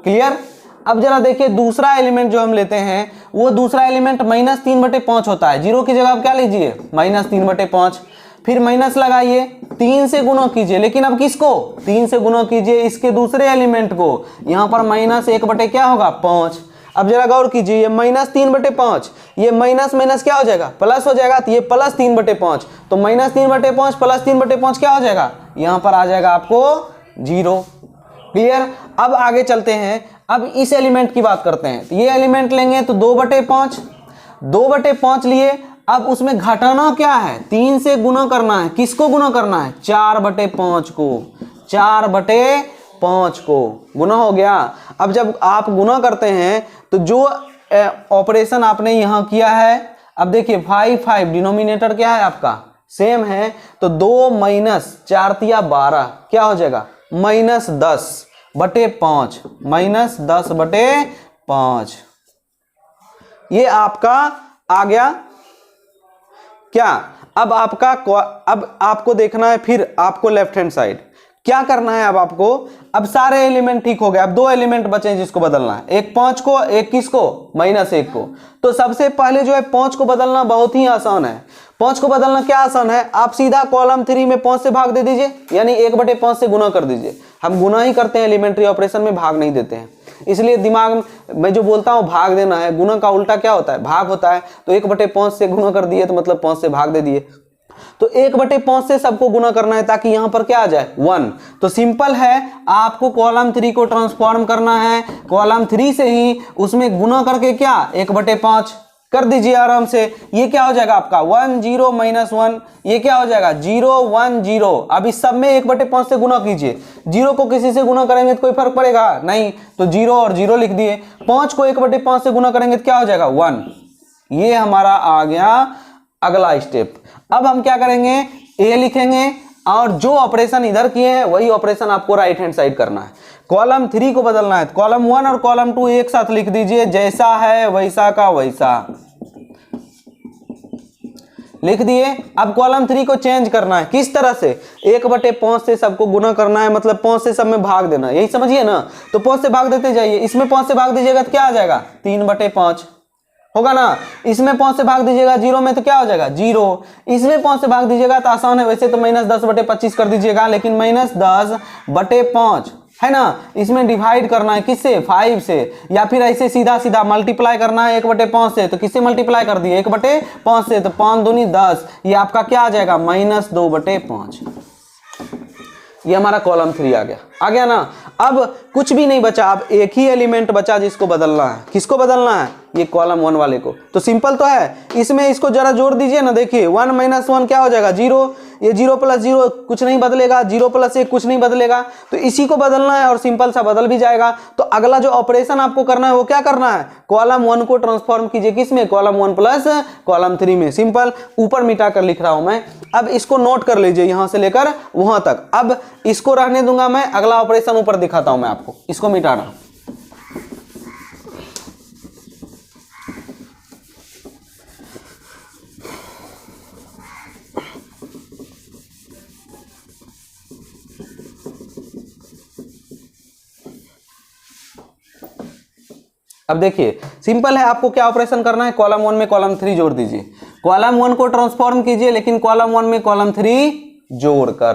Speaker 1: क्लियर। अब जरा देखिए दूसरा एलिमेंट जो हम लेते हैं वो दूसरा एलिमेंट -3/5 होता है, 0 की जगह आप क्या लीजिए -3/5, फिर माइनस लगाइए, 3 से गुणा कीजिए, लेकिन अब किसको 3 से गुणा कीजिए इसके दूसरे एलिमेंट को, यहाँ पर -1 क्या होगा 5। अब जरा गौर कीजिए ये -3/5, ये माइनस माइनस क्या हो जाएगा प्लस हो जाएगा, तो ये +3/5, तो -3/5 + 3/5 क्या हो जाएगा, यहाँ पर आ जाएगा आपको 0, क्लियर। अब आगे चलते हैं, अब इस एलिमेंट की बात करते हैं, तो ये एलिमेंट लेंगे तो 2/5 लिए, अब उसमें घटाना क्या है 3 से गुना करना है, किसको गुना करना है 4/5 को, 4/5 को गुना हो गया। अब जब आप गुना करते हैं तो जो ऑपरेशन आपने यहाँ किया है, अब देखिए 5 डिनोमिनेटर क्या है आपका सेम है, तो 2 - 4 × 12 क्या हो जाएगा -10, बटे 5 माइनस 10/5। ये आपका आ गया क्या? अब आपको देखना है, फिर आपको लेफ्ट हैंड साइड क्या करना है। अब आपको अब सारे एलिमेंट ठीक हो गए, अब 2 एलिमेंट बचे हैं जिसको बदलना है, एक 5 को, एक किसको, -1 को। तो सबसे पहले जो है 5 को बदलना बहुत ही आसान है। 5 को बदलना क्या आसान है, आप सीधा कॉलम 3 में 5 से भाग दे दीजिए, यानी 1/5 से गुना कर दीजिए। हम गुना ही करते हैं एलिमेंट्री ऑपरेशन में, भाग नहीं देते हैं। इसलिए दिमाग में जो बोलता हूँ भाग देना है, गुना का उल्टा क्या होता है, भाग होता है। तो 1/5 से गुना कर दिए तो मतलब 5 से भाग दे दिए। तो 1/5 से सबको गुना करना है ताकि यहां पर क्या आ जाए, 1। तो सिंपल है, आपको कॉलम 3 को ट्रांसफॉर्म करना है, कॉलम 3 से ही उसमें गुना करके क्या 1/5 कर दीजिए आराम से। ये क्या हो जाएगा आपका 1 0 -1, ये क्या हो जाएगा 0 1 0। अब इस सब में 1/5 से गुना कीजिए। 0 को किसी से गुना करेंगे तो कोई फर्क पड़ेगा नहीं, तो 0 और 0 लिख दिए। 5 को 1/5 से गुना करेंगे तो क्या हो जाएगा 1। ये हमारा आ गया अगला स्टेप। अब हम क्या करेंगे, ए लिखेंगे और जो ऑपरेशन इधर किए हैं वही ऑपरेशन आपको राइट हैंड साइड करना है। कॉलम 3 को बदलना है, कॉलम 1 और कॉलम 2 एक साथ लिख दीजिए, जैसा है वैसा का वैसा लिख दिए। अब कॉलम 3 को चेंज करना है, किस तरह से, 1/5 से सबको गुना करना है, मतलब 5 से सब में भाग देना, यही समझिए ना। तो 5 से भाग देते जाइए, इसमें 5 से भाग दीजिएगा तो क्या आ जाएगा 3/5 होगा ना। इसमें 5 से भाग दीजिएगा 0 में तो क्या हो जाएगा 0। इसमें 5 से भाग दीजिएगा तो आसान है, वैसे तो -10/25 कर दीजिएगा, लेकिन -10/5 है ना। इसमें डिवाइड करना है किससे, 5 से, या फिर ऐसे सीधा सीधा मल्टीप्लाई करना है 1/5 से। तो किससे मल्टीप्लाई कर दिए 1/5 से, तो 5 दूनी 10, ये आपका क्या आ जाएगा -2/5। ये हमारा कॉलम 3 आ गया ना। अब कुछ भी नहीं बचा, अब एक ही एलिमेंट बचा जिसको बदलना है। किसको बदलना है, ये कॉलम 1 वाले को। तो सिंपल तो है, इसमें इसको जरा जोड़ दीजिए ना, देखिए 1 - 1 क्या हो जाएगा 0, ये 0 + 0 कुछ नहीं बदलेगा, 0 + 1 कुछ नहीं बदलेगा। तो इसी को बदलना है और सिंपल सा बदल भी जाएगा। तो अगला जो ऑपरेशन आपको करना है वो क्या करना है, कॉलम 1 को ट्रांसफॉर्म कीजिए किसमें, कॉलम 1 + कॉलम 3 में। सिंपल, ऊपर मिटा कर लिख रहा हूं मैं। अब इसको नोट कर लीजिए यहां से लेकर वहां तक। अब इसको रहने दूंगा मैं, अगला ऑपरेशन ऊपर दिखाता हूं मैं आपको, इसको मिटाना। अब देखिए सिंपल है, आपको क्या ऑपरेशन करना है, कॉलम 1 में कॉलम 3 जोड़ दीजिए। कॉलम 1 को ट्रांसफॉर्म कीजिए, लेकिन कॉलम 1 में कॉलम 3 जोड़कर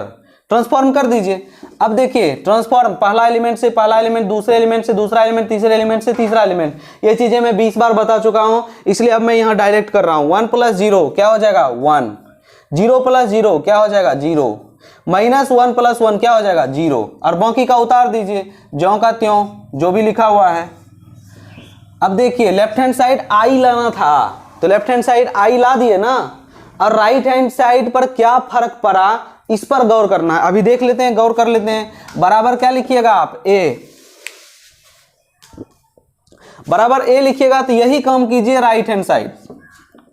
Speaker 1: ट्रांसफॉर्म कर दीजिए। अब देखिए ट्रांसफॉर्म, पहला एलिमेंट से पहला एलिमेंट, दूसरे एलिमेंट से दूसरा एलिमेंट, तीसरे एलिमेंट से तीसरा एलिमेंट। ये चीजें मैं 20 बार बता चुका हूं, इसलिए अब मैं यहां डायरेक्ट कर रहा हूं। 1 + 0 क्या हो जाएगा 1, 0 + 0 क्या हो जाएगा 0, -1 + 1 क्या हो जाएगा 0, और बाकी का उतार दीजिए ज्यों का त्यों, जो भी लिखा हुआ है। अब देखिए लेफ्ट हैंड साइड आई लाना था, तो लेफ्ट हैंड साइड आई ला दिए ना, और राइट हैंड साइड पर क्या फर्क पड़ा इस पर गौर करना है। अभी देख लेते हैं, गौर कर लेते हैं। बराबर क्या लिखिएगा आप, ए, बराबर ए लिखिएगा। तो यही काम कीजिए राइट हैंड साइड,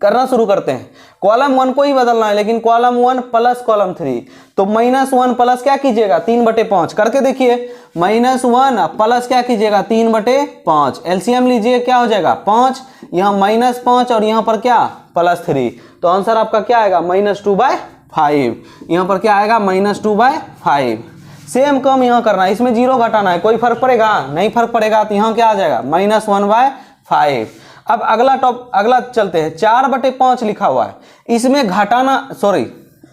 Speaker 1: करना शुरू करते हैं। कॉलम 1 को ही बदलना है, लेकिन कॉलम 1 + कॉलम 3। तो -1 प्लस क्या कीजिएगा 3/5 करके देखिए, -1 प्लस क्या कीजिएगा 3/5, एलसीएम लीजिए क्या हो जाएगा 5, यहाँ -5 और यहाँ पर क्या +3। तो आंसर आपका क्या आएगा -2/5। यहाँ पर क्या आएगा -2/5। सेम काम यहाँ करना है, इसमें 0 घटाना है, कोई फर्क पड़ेगा नहीं, फर्क पड़ेगा। तो यहाँ क्या आ जाएगा -1/5। अब अगला चलते हैं, 4/5 लिखा हुआ है, इसमें घटाना, सॉरी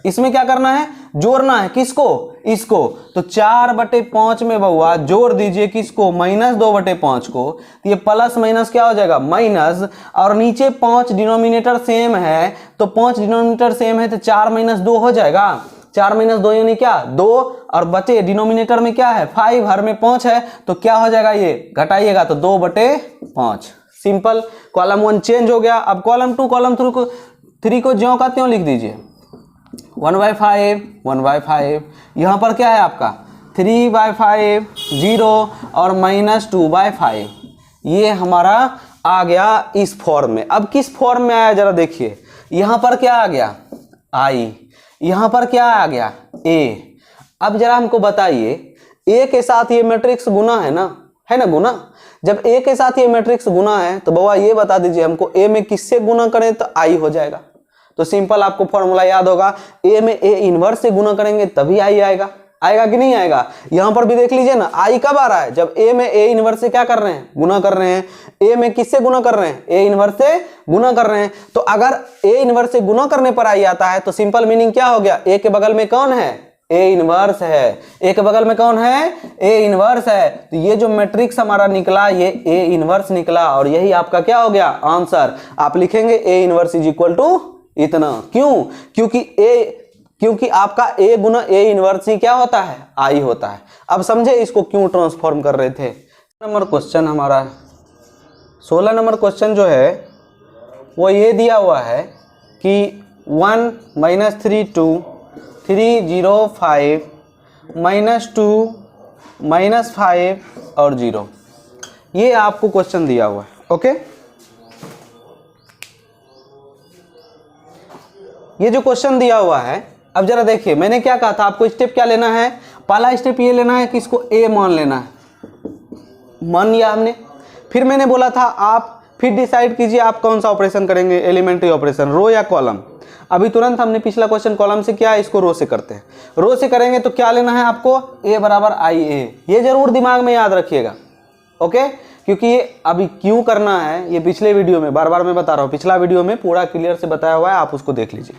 Speaker 1: इसमें क्या करना है, जोड़ना है किसको, इसको। तो 4/5 में बउआ जोड़ दीजिए किसको, -2/5 को। तो ये प्लस माइनस क्या हो जाएगा माइनस, और नीचे 5 डिनोमिनेटर सेम है, तो 5 डिनोमिनेटर सेम है तो 4 - 2 हो जाएगा। 4 - 2 यानी क्या 2, और बचे डिनोमिनेटर में क्या है 5, हर में 5 है, तो क्या हो जाएगा, ये घटाइएगा तो 2/5। सिंपल, कॉलम 1 चेंज हो गया। अब कॉलम 2 कॉलम 3 को ज्यों का त्यों लिख दीजिए, 1/5 1/5। यहाँ पर क्या है आपका 3/5 0 और -2/5। ये हमारा आ गया इस फॉर्म में। अब किस फॉर्म में आया जरा देखिए, यहाँ पर क्या आ गया आई, यहाँ पर क्या आ गया ए। अब जरा हमको बताइए ए के साथ ये मैट्रिक्स गुना है ना गुना। जब ए के साथ ये मैट्रिक्स गुना है तो बाबा ये बता दीजिए हमको ए में किससे गुना करें तो आई हो जाएगा। तो सिंपल आपको फॉर्मूला याद होगा, ए में ए इनवर्स से गुना करेंगे तभी आई आएगा। आएगा कि नहीं आएगा? यहां पर भी देख लीजिए ना, आई कब आ रहा है? जब ए में ए इनवर्स से क्या कर रहे हैं? गुना कर रहे हैं। ए में किससे गुना कर रहे हैं? ए इनवर्स से गुना कर रहे हैं। तो अगर ए इनवर्स से गुना करने पर आई आता है तो सिंपल मीनिंग क्या हो गया? ए के बगल में कौन है? ए इनवर्स है। ए के बगल में कौन है? ए इनवर्स है। तो ये जो मैट्रिक्स हमारा निकला ये ए इनवर्स निकला और यही आपका क्या हो गया? आंसर। आप लिखेंगे A inverse is equal to इतना। क्यों? क्योंकि आपका ए गुना ए इनवर्स ही क्या होता है? आई होता है। अब समझे इसको क्यों ट्रांसफॉर्म कर रहे थे। नंबर क्वेश्चन हमारा 16 नंबर क्वेश्चन जो है वो ये दिया हुआ है कि 1 - 3 2 3 0 5 -2 -5 और 0, ये आपको क्वेश्चन दिया हुआ है। ओके, ये जो क्वेश्चन दिया हुआ है, अब जरा देखिए मैंने क्या कहा था आपको, स्टेप क्या लेना है? पहला स्टेप ये लेना है कि इसको ए मान लेना है, मान लिया हमने। फिर मैंने बोला था आप फिर डिसाइड कीजिए आप कौन सा ऑपरेशन करेंगे, एलिमेंट्री ऑपरेशन, रो या कॉलम। अभी तुरंत हमने पिछला क्वेश्चन कॉलम से किया, इसको रो से करते हैं। रो से करेंगे तो क्या लेना है आपको? ए बराबर आई ए, ये जरूर दिमाग में याद रखिएगा। ओके, क्योंकि ये अभी क्यों करना है ये पिछले वीडियो में बार बार मैं बता रहा हूँ, पिछला वीडियो में पूरा क्लियर से बताया हुआ है, आप उसको देख लीजिए।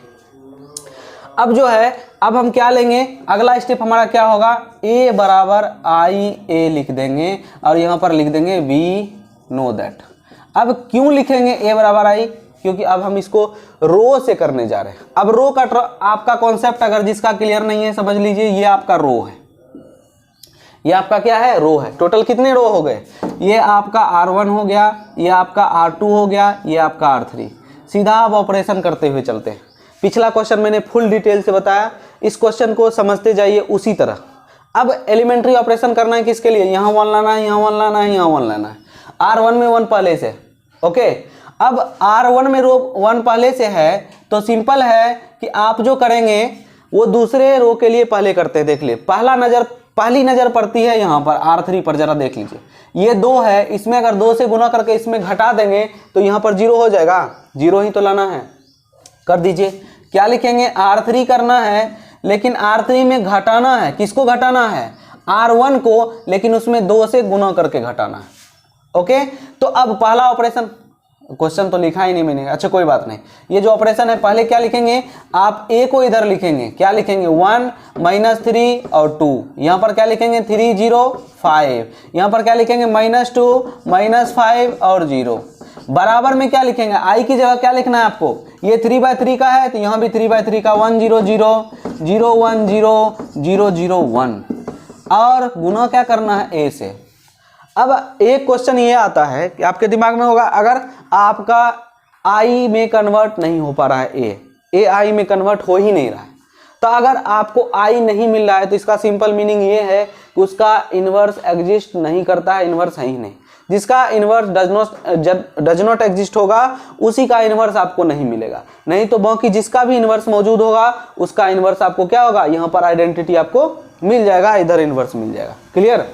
Speaker 1: अब जो है अब हम क्या लेंगे, अगला स्टेप हमारा क्या होगा? ए बराबर आई ए लिख देंगे और यहाँ पर लिख देंगे वी नो दैट। अब क्यों लिखेंगे ए बराबर आई? क्योंकि अब हम इसको रो से करने जा रहे हैं। अब रो का आपका कॉन्सेप्ट अगर जिसका क्लियर नहीं है समझ लीजिए, ये आपका रो है, ये आपका क्या है? रो है। टोटल कितने रो हो गए? ये आपका R1 हो गया, ये आपका R2 हो गया, ये आपका R3। सीधा अब ऑपरेशन करते हुए चलते हैं। पिछला क्वेश्चन मैंने फुल डिटेल से बताया, इस क्वेश्चन को समझते जाइए उसी तरह। अब एलिमेंट्री ऑपरेशन करना है किसके लिए? यहाँ 1 लाना है, यहाँ 1 लाना है, यहाँ 1 लाना है। R1 में 1 पहले से। ओके, अब R1 में रो 1 पहले से है तो सिंपल है कि आप जो करेंगे वो दूसरे रो के लिए पहले करते हैं। देख लिए पहली नज़र पड़ती है यहाँ पर R3 पर, जरा देख लीजिए। ये 2 है, इसमें अगर 2 से गुना करके इसमें घटा देंगे तो यहाँ पर 0 हो जाएगा। 0 ही तो लाना है, कर दीजिए। क्या लिखेंगे? R3 करना है, लेकिन R3 में घटाना है। किसको घटाना है? R1 को, लेकिन उसमें 2 से गुना करके घटाना है। ओके, तो अब पहला ऑपरेशन, क्वेश्चन तो लिखा ही नहीं मैंने, अच्छा कोई बात नहीं। ये जो ऑपरेशन है पहले क्या लिखेंगे आप? ए को इधर लिखेंगे, क्या लिखेंगे? 1 - 3 और 2। यहाँ पर क्या लिखेंगे? 3 0 5। यहाँ पर क्या लिखेंगे? -2 -5 और 0। बराबर में क्या लिखेंगे? आई की जगह क्या लिखना है आपको? ये 3/3 का है तो यहाँ भी 3/3 का, 1 0 0 0 1 0 0 0 1, और गुना क्या करना है? ए से। अब एक क्वेश्चन ये आता है कि आपके दिमाग में होगा, अगर आपका आई में कन्वर्ट नहीं हो पा रहा है, ए आई में कन्वर्ट हो ही नहीं रहा है, तो अगर आपको आई नहीं मिल रहा है तो इसका सिंपल मीनिंग ये है कि उसका इन्वर्स एग्जिस्ट नहीं करता है, इन्वर्स है ही नहीं। जिसका इन्वर्स डज नॉट एग्जिस्ट होगा उसी का इन्वर्स आपको नहीं मिलेगा, नहीं तो बाकी जिसका भी इन्वर्स मौजूद होगा उसका इन्वर्स आपको क्या होगा? यहाँ पर आइडेंटिटी आपको मिल जाएगा, इधर इन्वर्स मिल जाएगा। क्लियर?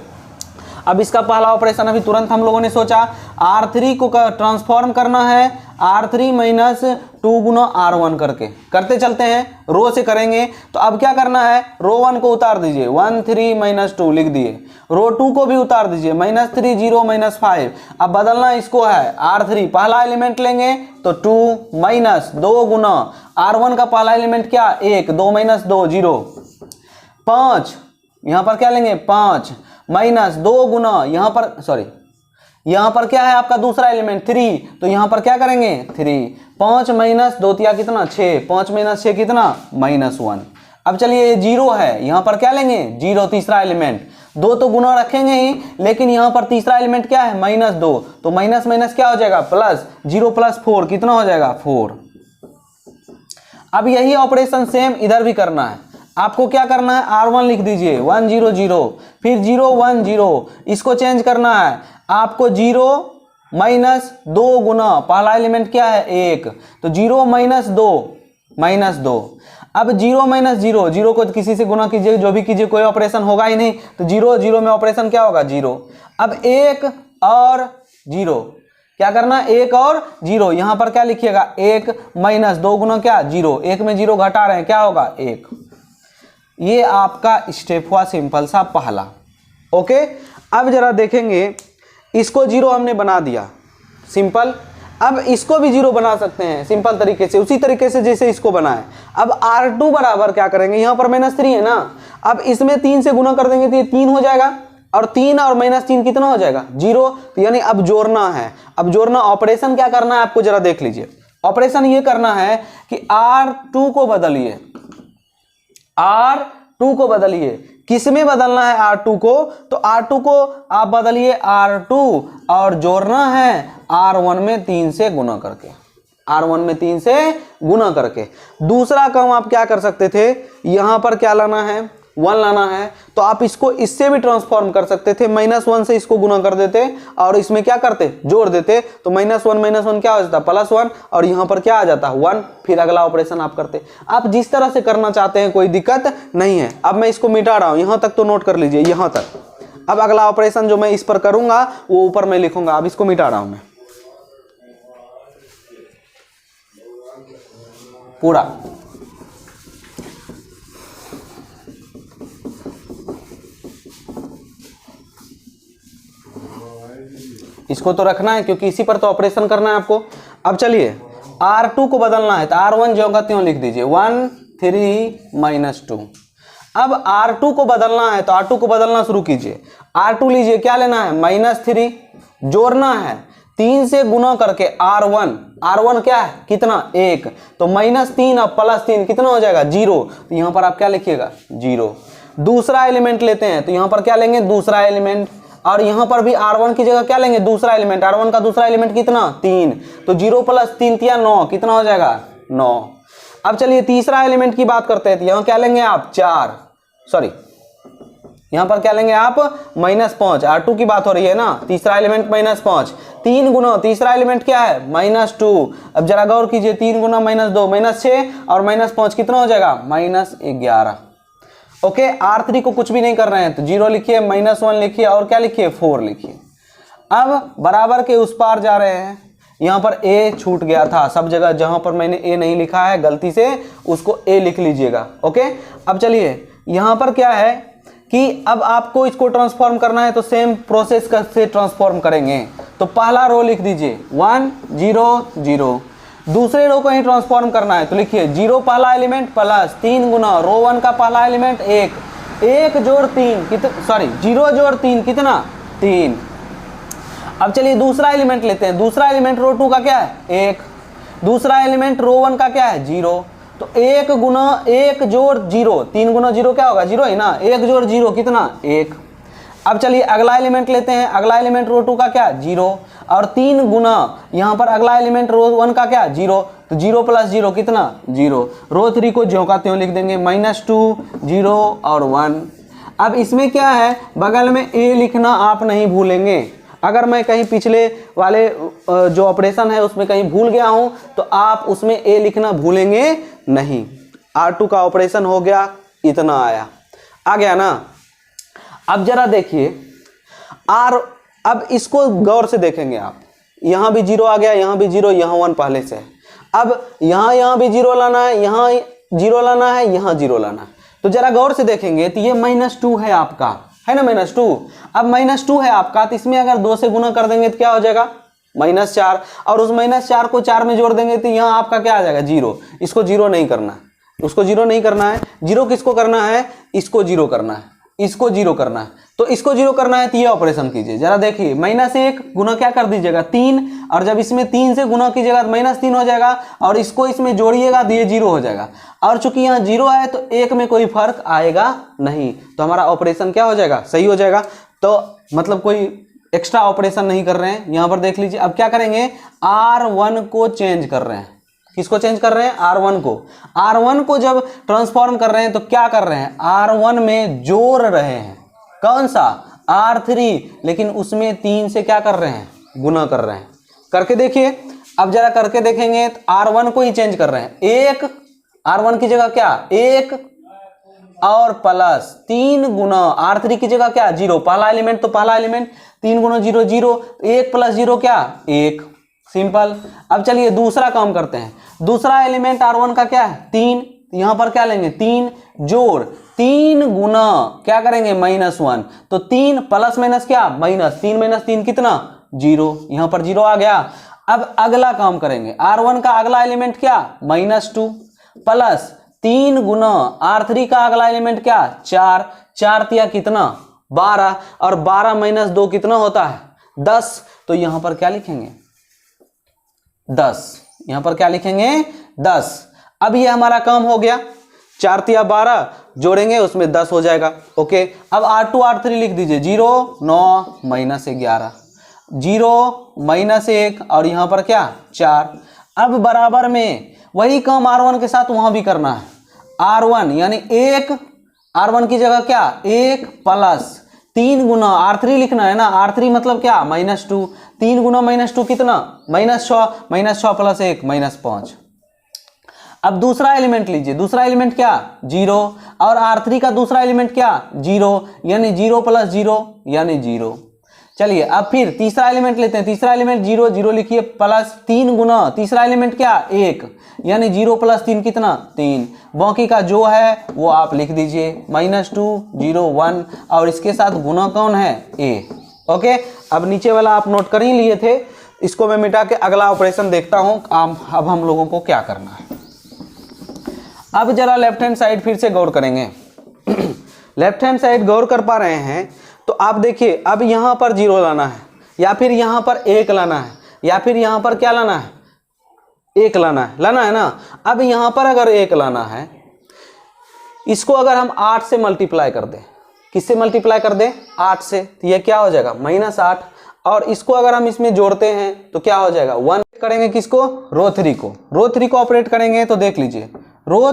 Speaker 1: अब इसका पहला ऑपरेशन अभी तुरंत हम लोगों ने सोचा, R3 को ट्रांसफॉर्म करना है R3 - 2 गुना R1 करते चलते हैं। रो से करेंगे तो अब क्या करना है? रो 1 को उतार दीजिए, 1 3 - 2 लिख दिए। रो 2 को भी उतार दीजिए, -3 0 -5। अब बदलना इसको है, R3 पहला एलिमेंट लेंगे तो 2 - 2 गुना R1 का पहला एलिमेंट क्या? 1, 2 - 2 0, 5। यहाँ पर क्या लेंगे? 5 -2 गुना यहाँ पर क्या है आपका दूसरा एलिमेंट? 3, तो यहाँ पर क्या करेंगे? 3। 5 - 2 तिया कितना? 6। 5 - 6 कितना? -1। अब चलिए ये 0 है, यहाँ पर क्या लेंगे? 0 तीसरा एलिमेंट। 2 तो गुना रखेंगे ही, लेकिन यहाँ पर तीसरा एलिमेंट क्या है? -2, तो माइनस माइनस क्या हो जाएगा? प्लस। 0 + 4 कितना हो जाएगा? 4। अब यही ऑपरेशन सेम इधर भी करना है। आपको क्या करना है? R1 लिख दीजिए, 1 0 0, फिर 0 1 0। इसको चेंज करना है आपको, 0 - 2 गुना पहला एलिमेंट क्या है? 1, तो 0 - 2 -2। अब 0 माइनस 0, 0 को किसी से गुना कीजिए, जो भी कीजिए कोई ऑपरेशन होगा ही नहीं, तो 0 0 में ऑपरेशन क्या होगा 0। अब 1 और 0 क्या करना, 1 और 0, यहां पर क्या लिखिएगा 1 माइनस 2 गुना क्या 0, 1 में 0 घटा रहे हैं क्या होगा 1। ये आपका स्टेप हुआ सिंपल सा पहला। ओके, अब जरा देखेंगे, इसको 0 हमने बना दिया सिंपल। अब इसको भी 0 बना सकते हैं सिंपल तरीके से, उसी तरीके से जैसे इसको बनाए। अब R2 बराबर क्या करेंगे, यहाँ पर -3 है ना, अब इसमें 3 से गुना कर देंगे तो ये 3 हो जाएगा, और 3 और -3 कितना हो जाएगा 0। तो यानी अब जोड़ना है, अब जोड़ना ऑपरेशन क्या करना है आपको जरा देख लीजिए। ऑपरेशन ये करना है कि R2 को बदलिए, R2 को बदलिए, किसमें बदलना है R2 को, तो R2 को आप बदलिए R2 और जोड़ना है R1 में 3 से गुना करके, R1 में 3 से गुना करके। दूसरा काम आप क्या कर सकते थे, यहां पर क्या लाना है 1 लाना है, तो आप इसको इससे भी ट्रांसफॉर्म कर सकते थे, -1 से इसको गुना कर देते और इसमें क्या करते जोड़ देते, तो -1 क्या हो जाता +1 और यहाँ पर क्या आ जाता 1, फिर अगला ऑपरेशन आप करते। आप जिस तरह से करना चाहते हैं कोई दिक्कत नहीं है। अब मैं इसको मिटा रहा हूँ, यहाँ तक तो नोट कर लीजिए, यहाँ तक। अब अगला ऑपरेशन जो मैं इस पर करूंगा वो ऊपर मैं लिखूंगा, अब इसको मिटा रहा हूं मैं पूरा। इसको तो रखना है क्योंकि इसी पर तो ऑपरेशन करना है आपको। अब चलिए R2 को बदलना है तो R1 जो का त्यों लिख दीजिए 1 3 -2। अब R2 को बदलना है तो R2 को बदलना शुरू कीजिए। R2 लीजिए, क्या लेना है -3, जोड़ना है 3 से गुना करके R1, R1 क्या है कितना 1, तो -3 और +3 कितना हो जाएगा 0, तो यहाँ पर आप क्या लिखिएगा 0। दूसरा एलिमेंट लेते हैं तो यहाँ पर क्या लेंगे दूसरा एलिमेंट, और यहाँ पर भी R1 की जगह क्या लेंगे दूसरा एलिमेंट, R1 का दूसरा एलिमेंट कितना 3, तो 0 + 3 = 9, कितना हो जाएगा 9। अब चलिए तीसरा एलिमेंट की बात करते हैं, तो यहाँ क्या लेंगे आप 4, सॉरी यहाँ पर क्या लेंगे आप -5, R2 की बात हो रही है ना, तीसरा एलिमेंट -5, 3 गुना तीसरा एलिमेंट क्या है -2। अब जरा गौर कीजिए 3 गुना -2 -6 और -5 कितना हो जाएगा -11। ओके, R3 को कुछ भी नहीं कर रहे हैं तो 0 लिखिए, -1 लिखिए और क्या लिखिए 4 लिखिए। अब बराबर के उस पार जा रहे हैं, यहाँ पर A छूट गया था, सब जगह जहां पर मैंने A नहीं लिखा है गलती से उसको A लिख लीजिएगा। ओके, अब चलिए यहाँ पर क्या है कि अब आपको इसको ट्रांसफॉर्म करना है तो सेम प्रोसेस से ट्रांसफॉर्म करेंगे। तो पहला रो लिख दीजिए 1 0 0, दूसरे रो को ही ट्रांसफॉर्म करना है तो लिखिए 0 पहला एलिमेंट प्लस 3 गुना रो 1 का पहला एलिमेंट 1, 1 जोड़ 3 कितना, सॉरी 0 जोड़ 3 कितना 3। अब चलिए दूसरा एलिमेंट लेते हैं, दूसरा एलिमेंट रो 2 का क्या है 1, दूसरा एलिमेंट रो 1 का क्या है 0, तो 1 गुना 1 जोड़ 0, 3 गुना 0 क्या होगा 0 ही ना, 1 जोड़ 0 कितना 1। अब चलिए अगला एलिमेंट लेते हैं, अगला एलिमेंट रो 2 का क्या 0 और 3 गुना यहाँ पर अगला एलिमेंट रो 1 का क्या 0, तो 0 + 0 कितना 0। रो 3 को ज्यों का त्यों लिख देंगे -2 0 और 1। अब इसमें क्या है बगल में A लिखना आप नहीं भूलेंगे, अगर मैं कहीं पिछले वाले जो ऑपरेशन है उसमें कहीं भूल गया हूं तो आप उसमें A लिखना भूलेंगे नहीं। R2 का ऑपरेशन हो गया, इतना आया, आ गया ना। अब जरा देखिए अब इसको गौर से देखेंगे आप, यहां भी 0 आ गया, यहां भी 0, यहां 1 पहले से है। अब यहां भी 0 लाना है, यहां 0 लाना है, यहां 0 लाना है, तो जरा गौर से देखेंगे तो ये -2 है आपका, है ना -2। अब -2 है आपका तो इसमें अगर 2 से गुना कर देंगे तो क्या हो जाएगा -4, और उस -4 को 4 में जोड़ देंगे तो यहाँ आपका क्या आ जाएगा 0। इसको 0 नहीं करना है, उसको 0 नहीं करना है, 0 किसको करना है इसको 0 करना है, इसको 0 करना है, तो इसको 0 करना है तो ये ऑपरेशन कीजिए। जरा देखिए -1 गुना क्या कर दीजिएगा 3, और जब इसमें 3 से गुना कीजिएगा तो -3 हो जाएगा, और इसको इसमें जोड़िएगा तो ये 0 हो जाएगा, और चूंकि यहाँ 0 है तो 1 में कोई फर्क आएगा नहीं, तो हमारा ऑपरेशन क्या हो जाएगा सही हो जाएगा। तो मतलब कोई एक्स्ट्रा ऑपरेशन नहीं कर रहे हैं, यहाँ पर देख लीजिए। अब क्या करेंगे R1 को चेंज कर रहे हैं, किसको चेंज कर रहे हैं R1 को। R1 को जब ट्रांसफॉर्म कर रहे हैं तो क्या कर रहे हैं R1 में जोड़ रहे हैं, कौन सा R3, लेकिन उसमें 3 से क्या कर रहे हैं गुना कर रहे हैं। करके देखिए, अब जरा करके देखेंगे तो R1 को ही चेंज कर रहे हैं, 1 R1 की जगह क्या 1 और प्लस 3 गुना R3 की जगह क्या 0, पहला एलिमेंट तो पहला एलिमेंट 3 गुना 0 0, 1 प्लस 0 क्या 1, सिंपल। अब चलिए दूसरा काम करते हैं। दूसरा एलिमेंट R1 का क्या है 3, यहां पर क्या लेंगे 3 जोड़ 3 गुना क्या करेंगे -1, तो 3 प्लस माइनस क्या माइनस, 3 माइनस 3 कितना 0, यहां पर 0 आ गया। अब अगला काम करेंगे, R1 का अगला एलिमेंट क्या -2 प्लस 3 गुना R3 का अगला एलिमेंट क्या 4, 4 तिया कितना 12, और 12 माइनस 2 कितना होता है 10, तो यहां पर क्या लिखेंगे 10, यहां पर क्या लिखेंगे 10। अब ये हमारा काम हो गया, 4 तिया 12 जोड़ेंगे उसमें 10 हो जाएगा। ओके, अब R2 R3 लिख दीजिए 0 9 -11, 0 -1 और यहां पर क्या 4। अब बराबर में वही काम R1 के साथ वहां भी करना है। R1 यानी 1, R1 की जगह क्या 1 प्लस 3 गुना R3 लिखना है ना, R3 मतलब क्या -2, 3 गुना -2 कितना -6, -6 प्लस 1 -5। अब दूसरा एलिमेंट लीजिए, दूसरा एलिमेंट क्या 0 और R3 का दूसरा एलिमेंट क्या 0, यानी 0 प्लस 0 यानी 0। चलिए अब फिर तीसरा एलिमेंट लेते हैं, तीसरा एलिमेंट 0 0 लिखिए प्लस 3 गुना तीसरा एलिमेंट क्या 1, यानी 0 प्लस 3 कितना 3, बाकी का जो है वो आप लिख दीजिए -2 0 1 और इसके साथ गुना कौन है a। ओके, अब नीचे वाला आप नोट कर ही लिए थे, इसको मैं मिटा के अगला ऑपरेशन देखता हूं अब हम लोगों को क्या करना है। अब जरा लेफ्ट हैंड साइड फिर से गौर करेंगे। लेफ्ट हैंड साइड गौर कर पा रहे हैं तो आप देखिए, अब यहां पर 0 लाना है या फिर यहां पर 1 लाना है या फिर यहां पर क्या लाना है 1 लाना है ना। अब यहां पर अगर 1 लाना है, इसको अगर हम 8 से मल्टीप्लाई कर दें, किससे मल्टीप्लाई कर दें 8 से, तो ये क्या हो जाएगा -8, और इसको अगर हम इसमें जोड़ते हैं तो क्या हो जाएगा 1 करेंगे किसको रो 3 को ऑपरेट करेंगे, तो देख लीजिए रो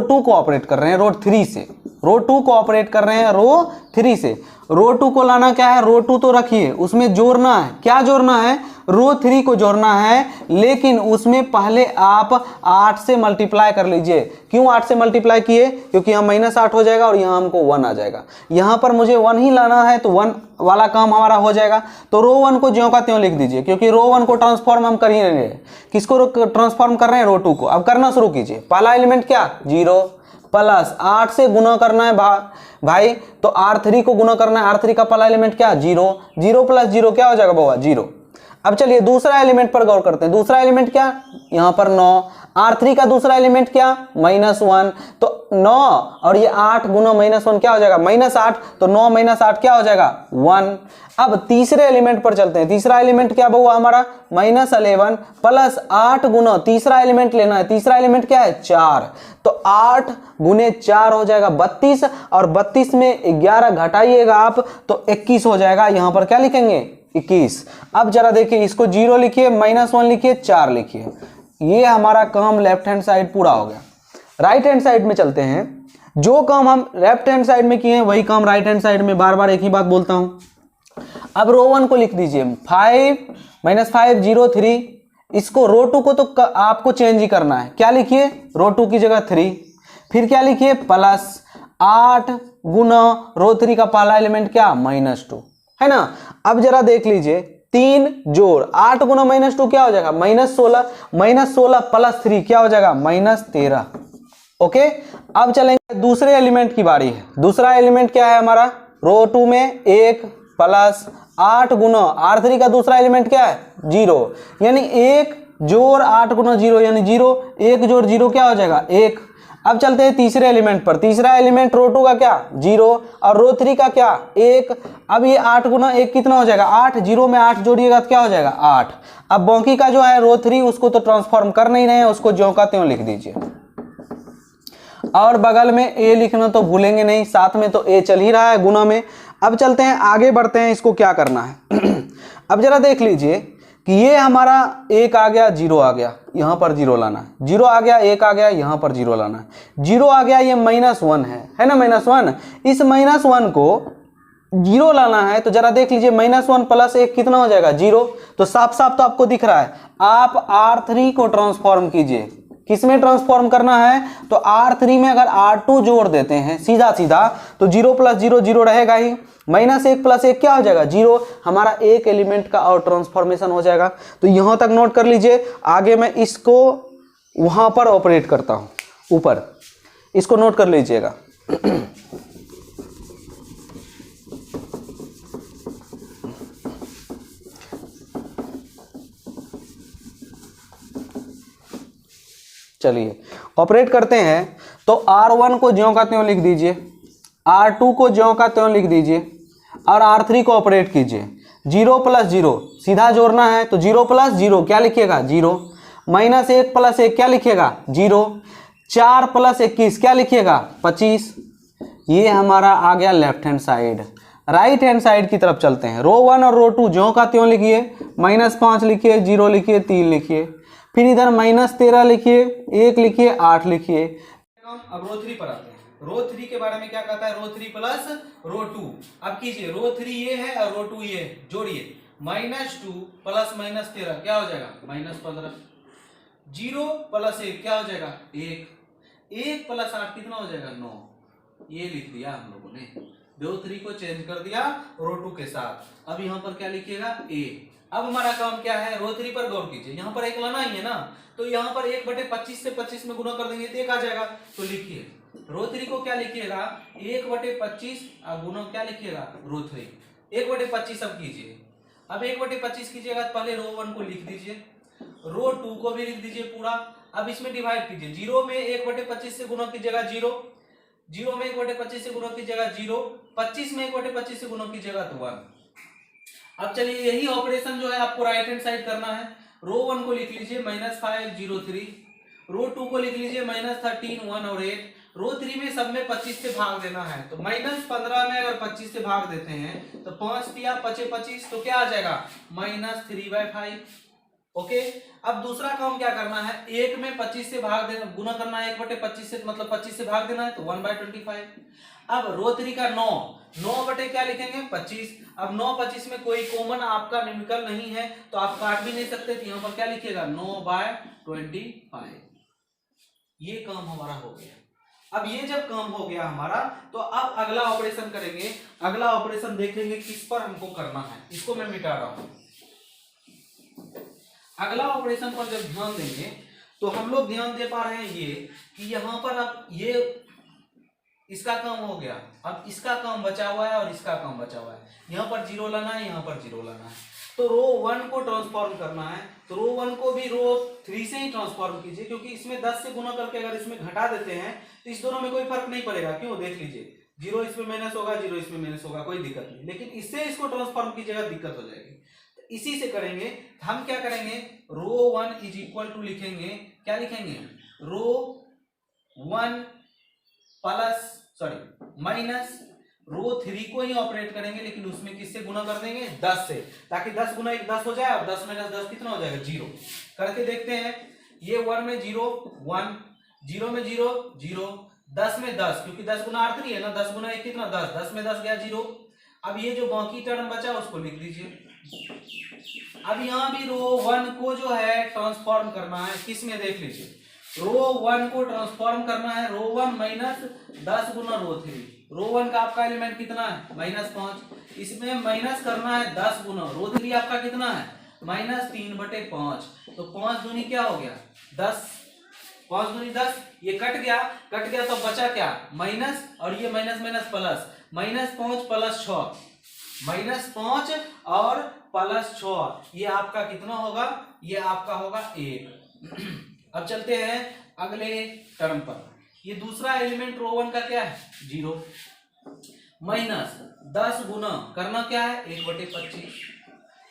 Speaker 1: 2 को ऑपरेट कर रहे हैं रो 3 से, रो 2 को ऑपरेट कर रहे हैं रो 3 से। रो 2 को लाना क्या है, रो 2 तो रखिए, उसमें जोड़ना है, क्या जोड़ना है रो 3 को जोड़ना है, लेकिन उसमें पहले आप 8 से मल्टीप्लाई कर लीजिए। क्यों 8 से मल्टीप्लाई किए, क्योंकि यहाँ -8 हो जाएगा और यहाँ हमको 1 आ जाएगा, यहाँ पर मुझे 1 ही लाना है तो 1 वाला काम हमारा हो जाएगा। तो रो 1 को ज्यों का त्यों लिख दीजिए, क्योंकि रो 1 को ट्रांसफॉर्म हम कर ही नहीं रहे, किसको ट्रांसफॉर्म कर रहे हैं रो 2 को। अब करना शुरू कीजिए, पहला एलिमेंट क्या 0 प्लस 8 से गुना करना है भाई, तो R3 को गुना करना है, R3 का पहला एलिमेंट क्या 0, 0 प्लस 0 क्या हो जाएगा बाबा 0। अब चलिए दूसरा एलिमेंट पर गौर करते हैं, दूसरा एलिमेंट क्या यहाँ पर 9, R3 का दूसरा एलिमेंट क्या -1, तो 9 और ये 8 गुना -1 क्या हो जाएगा -8, तो 9 -8 क्या हो जाएगा 1। अब तीसरे एलिमेंट पर चलते हैं, तीसरा एलिमेंट क्या हुआ हमारा -11 प्लस 8 गुना तीसरा एलिमेंट लेना है, तीसरा एलिमेंट क्या है 4, तो 8 गुने 4 हो जाएगा 32, और 32 में 11 घटाइएगा आप तो 21 हो जाएगा, यहां पर क्या लिखेंगे 21। अब जरा देखिए, इसको 0 लिखिए, -1 लिखिए, 4 लिखिए, ये हमारा काम लेफ्ट हैंड साइड पूरा हो गया। राइट हैंड साइड में चलते हैं, जो काम हम लेफ्ट हैंड साइड में किए हैं वही काम राइट हैंड साइड में, बार बार एक ही बात बोलता हूं। अब रो 1 को लिख दीजिए 5 -5 0 3, इसको रो 2 को तो आपको चेंज ही करना है, क्या लिखिए रो 2 की जगह 3, फिर क्या लिखिए प्लस 8 गुना रो 3 का पहला एलिमेंट क्या -2 है ना। अब जरा देख लीजिए 3 जोड़ 8 गुना -2 क्या हो जाएगा -16 प्लस 3 क्या हो जाएगा -13। ओके, अब चलेंगे दूसरे एलिमेंट की बारी है। दूसरा एलिमेंट क्या है हमारा रो 2 में 1 प्लस 8 गुना R3 का दूसरा एलिमेंट क्या है 0, यानी 1 जोड़ 8 गुना 0 यानी 0, 1 जोड़ 0 क्या हो जाएगा 1। अब चलते हैं तीसरे एलिमेंट पर, तीसरा एलिमेंट रो 2 का क्या 0 और रो 3 का क्या 1। अब ये 8 गुना 1 कितना हो जाएगा 8, 0 में 8 जोड़िएगा तो क्या हो जाएगा 8। अब बाकी का जो है रो 3 उसको तो ट्रांसफॉर्म कर नहीं रहे हैं, उसको ज्यों का त्यों लिख दीजिए, और बगल में a लिखना तो भूलेंगे नहीं, साथ में तो a चल ही रहा है गुना में। अब चलते हैं आगे बढ़ते हैं, इसको क्या करना है। अब जरा देख लीजिए कि ये हमारा 1 आ गया 0 आ गया, यहाँ पर 0 लाना है, 0 आ गया 1 आ गया, यहाँ पर 0 लाना है, 0 आ गया, ये -1 है ना -1, इस -1 को 0 लाना है, तो जरा देख लीजिए -1 प्लस 1 कितना हो जाएगा 0, तो साफ साफ तो आपको दिख रहा है। आप R3 को ट्रांसफॉर्म कीजिए, किस में ट्रांसफॉर्म करना है, तो R3 में अगर R2 जोड़ देते हैं सीधा सीधा तो 0 + 0 0 रहेगा ही, -1 + 1 क्या हो जाएगा 0, हमारा एक एलिमेंट का और ट्रांसफॉर्मेशन हो जाएगा। तो यहां तक नोट कर लीजिए, आगे मैं इसको वहां पर ऑपरेट करता हूं, ऊपर इसको नोट कर लीजिएगा। चलिए ऑपरेट करते हैं, तो R1 को ज्यों का त्यों लिख दीजिए, R2 को ज्यों का त्यों लिख दीजिए और R3 को ऑपरेट कीजिए। 0 + 0 सीधा जोड़ना है तो 0 + 0 क्या लिखिएगा 0, -1 + 1 क्या लिखिएगा 0, 4 + 21 क्या लिखिएगा 25। ये हमारा आ गया left hand side. Right hand side की तरफ चलते हैं। रो 1 और रो 2 ज्यों का त्यों लिखिए, -5 लिखिए, 0 लिखिए, 3 लिखिए, फिर इधर -13 लिखिए, 1 लिखिए, 8 लिखिए। अब रो 3 पर आते हैं। रो 3 के बारे में क्या कहता है, रो 3 + रो 2। अब कीजिए, रो 3 ये है और रो 2 ये है, जोड़िए, -2 + -13 क्या हो जाएगा -15, 0 + 1 क्या हो जाएगा 1, 1 + 8 कितना हो जाएगा 9। ये लिख दिया हम लोगों ने, रो 3 को चेंज कर दिया रो 2 के साथ। अब यहाँ पर क्या लिखिएगा a। अब हमारा काम क्या है, रो 3 पर गौर कीजिए, यहाँ पर 1 लाना ही है ना, तो यहाँ पर 1/25 से 25 में गुना कर देंगे तो 1 आ जाएगा। तो लिखिए रो 3 को क्या लिखिएगा 1/25 और गुना क्या लिखिएगा रो 3 1/25। अब कीजिए, अब 1/25 कीजिएगा तो पहले रो 1 को लिख दीजिए, रो 2 को भी लिख दीजिए पूरा। अब इसमें डिवाइड कीजिए, 0 में 1/25 से गुना कीजिएगा 0, 0 में 1/25 से गुना कीजिएगा 0, 25 में 1/25 से गुना कीजिएगा तो 1। अब चलिए यही ऑपरेशन जो है आपको राइट हैंड साइड करना है। रो 1 को लिख लीजिए -5 0 3, रो 2 को लिख लीजिए -13 1 और 8, रो 3 में सब में 25 से भाग देना है। तो -15 में अगर 25 से भाग देते हैं तो 5 दिया 5 25, तो क्या आ जाएगा -3/5। ओके, अब दूसरा काम क्या करना है, 1 में 25 से भाग देना, गुना करना है 1/25 से, मतलब 25 से भाग देना है तो 1/25। अब रो 3 का 9 बटे क्या लिखेंगे 25। अब 9 25 में कोई कॉमन आपका न्यूमेरिकल नहीं है तो आप काट भी नहीं सकते, तो यहाँ पर क्या लिखिएगा 9/25। ये काम हमारा हो गया। अब ये जब काम हो गया हमारा, तो अब अगला ऑपरेशन करेंगे। अगला ऑपरेशन देखेंगे किस पर हमको करना है, इसको मैं मिटा रहा हूं। अगला ऑपरेशन पर जब ध्यान देंगे तो हम लोग ध्यान दे पा रहे हैं ये कि यहाँ पर अब ये इसका काम हो गया, अब इसका काम बचा हुआ है और इसका काम बचा हुआ है। यहाँ पर 0 लाना है, यहाँ पर 0 लाना है, तो रो 1 को ट्रांसफॉर्म करना है। तो रो 1 को भी रो 3 से ही ट्रांसफॉर्म कीजिए, क्योंकि इसमें 10 से गुना करके अगर इसमें घटा देते हैं तो इस दोनों में कोई फर्क नहीं पड़ेगा। क्यों, देख लीजिए, 0 इसमें माइनस होगा, 0 इसमें माइनस होगा, कोई दिक्कत नहीं। लेकिन इससे इसको ट्रांसफॉर्म कीजिएगा दिक्कत हो जाएगी। इसी से करेंगे, हम क्या करेंगे, रो 1 = लिखेंगे, क्या लिखेंगे रो 1 प्लस माइनस रो 3 को ही ऑपरेट करेंगे, लेकिन उसमें किससे गुना कर देंगे 10 से, ताकि 10 गुना 1 10 हो जाए। और 10 - 10 कितना हो जाएगा 0। करके देखते हैं, ये 1 में 0 1, 0 में 0 0, 10 में 10, क्योंकि 10 गुना R3 है ना, 10 गुना 1 कितना 10, 10 में 10 गया 0। अब ये जो बाकी टर्म बचा उसको लिख दीजिए। अब यहाँ भी रो 1 को जो है ट्रांसफॉर्म करना है, किस में देख लीजिए, रो 1 को ट्रांसफॉर्म करना है रो 1 - 10 गुना रो 3। रो 1 का आपका एलिमेंट कितना है -5, इसमें माइनस करना है 10 गुना रो 3 आपका कितना है -3/5। तो 5 दूनी क्या हो गया 10, 5 दूनी 10, ये कट गया तो बचा क्या माइनस, और ये माइनस माइनस प्लस, -5 + 6, -5 और +6, ये आपका कितना होगा, ये आपका होगा 1। अब चलते हैं अगले टर्म पर। ये दूसरा एलिमेंट रो 1 का क्या है 0, -10 गुना करना क्या है 1/25,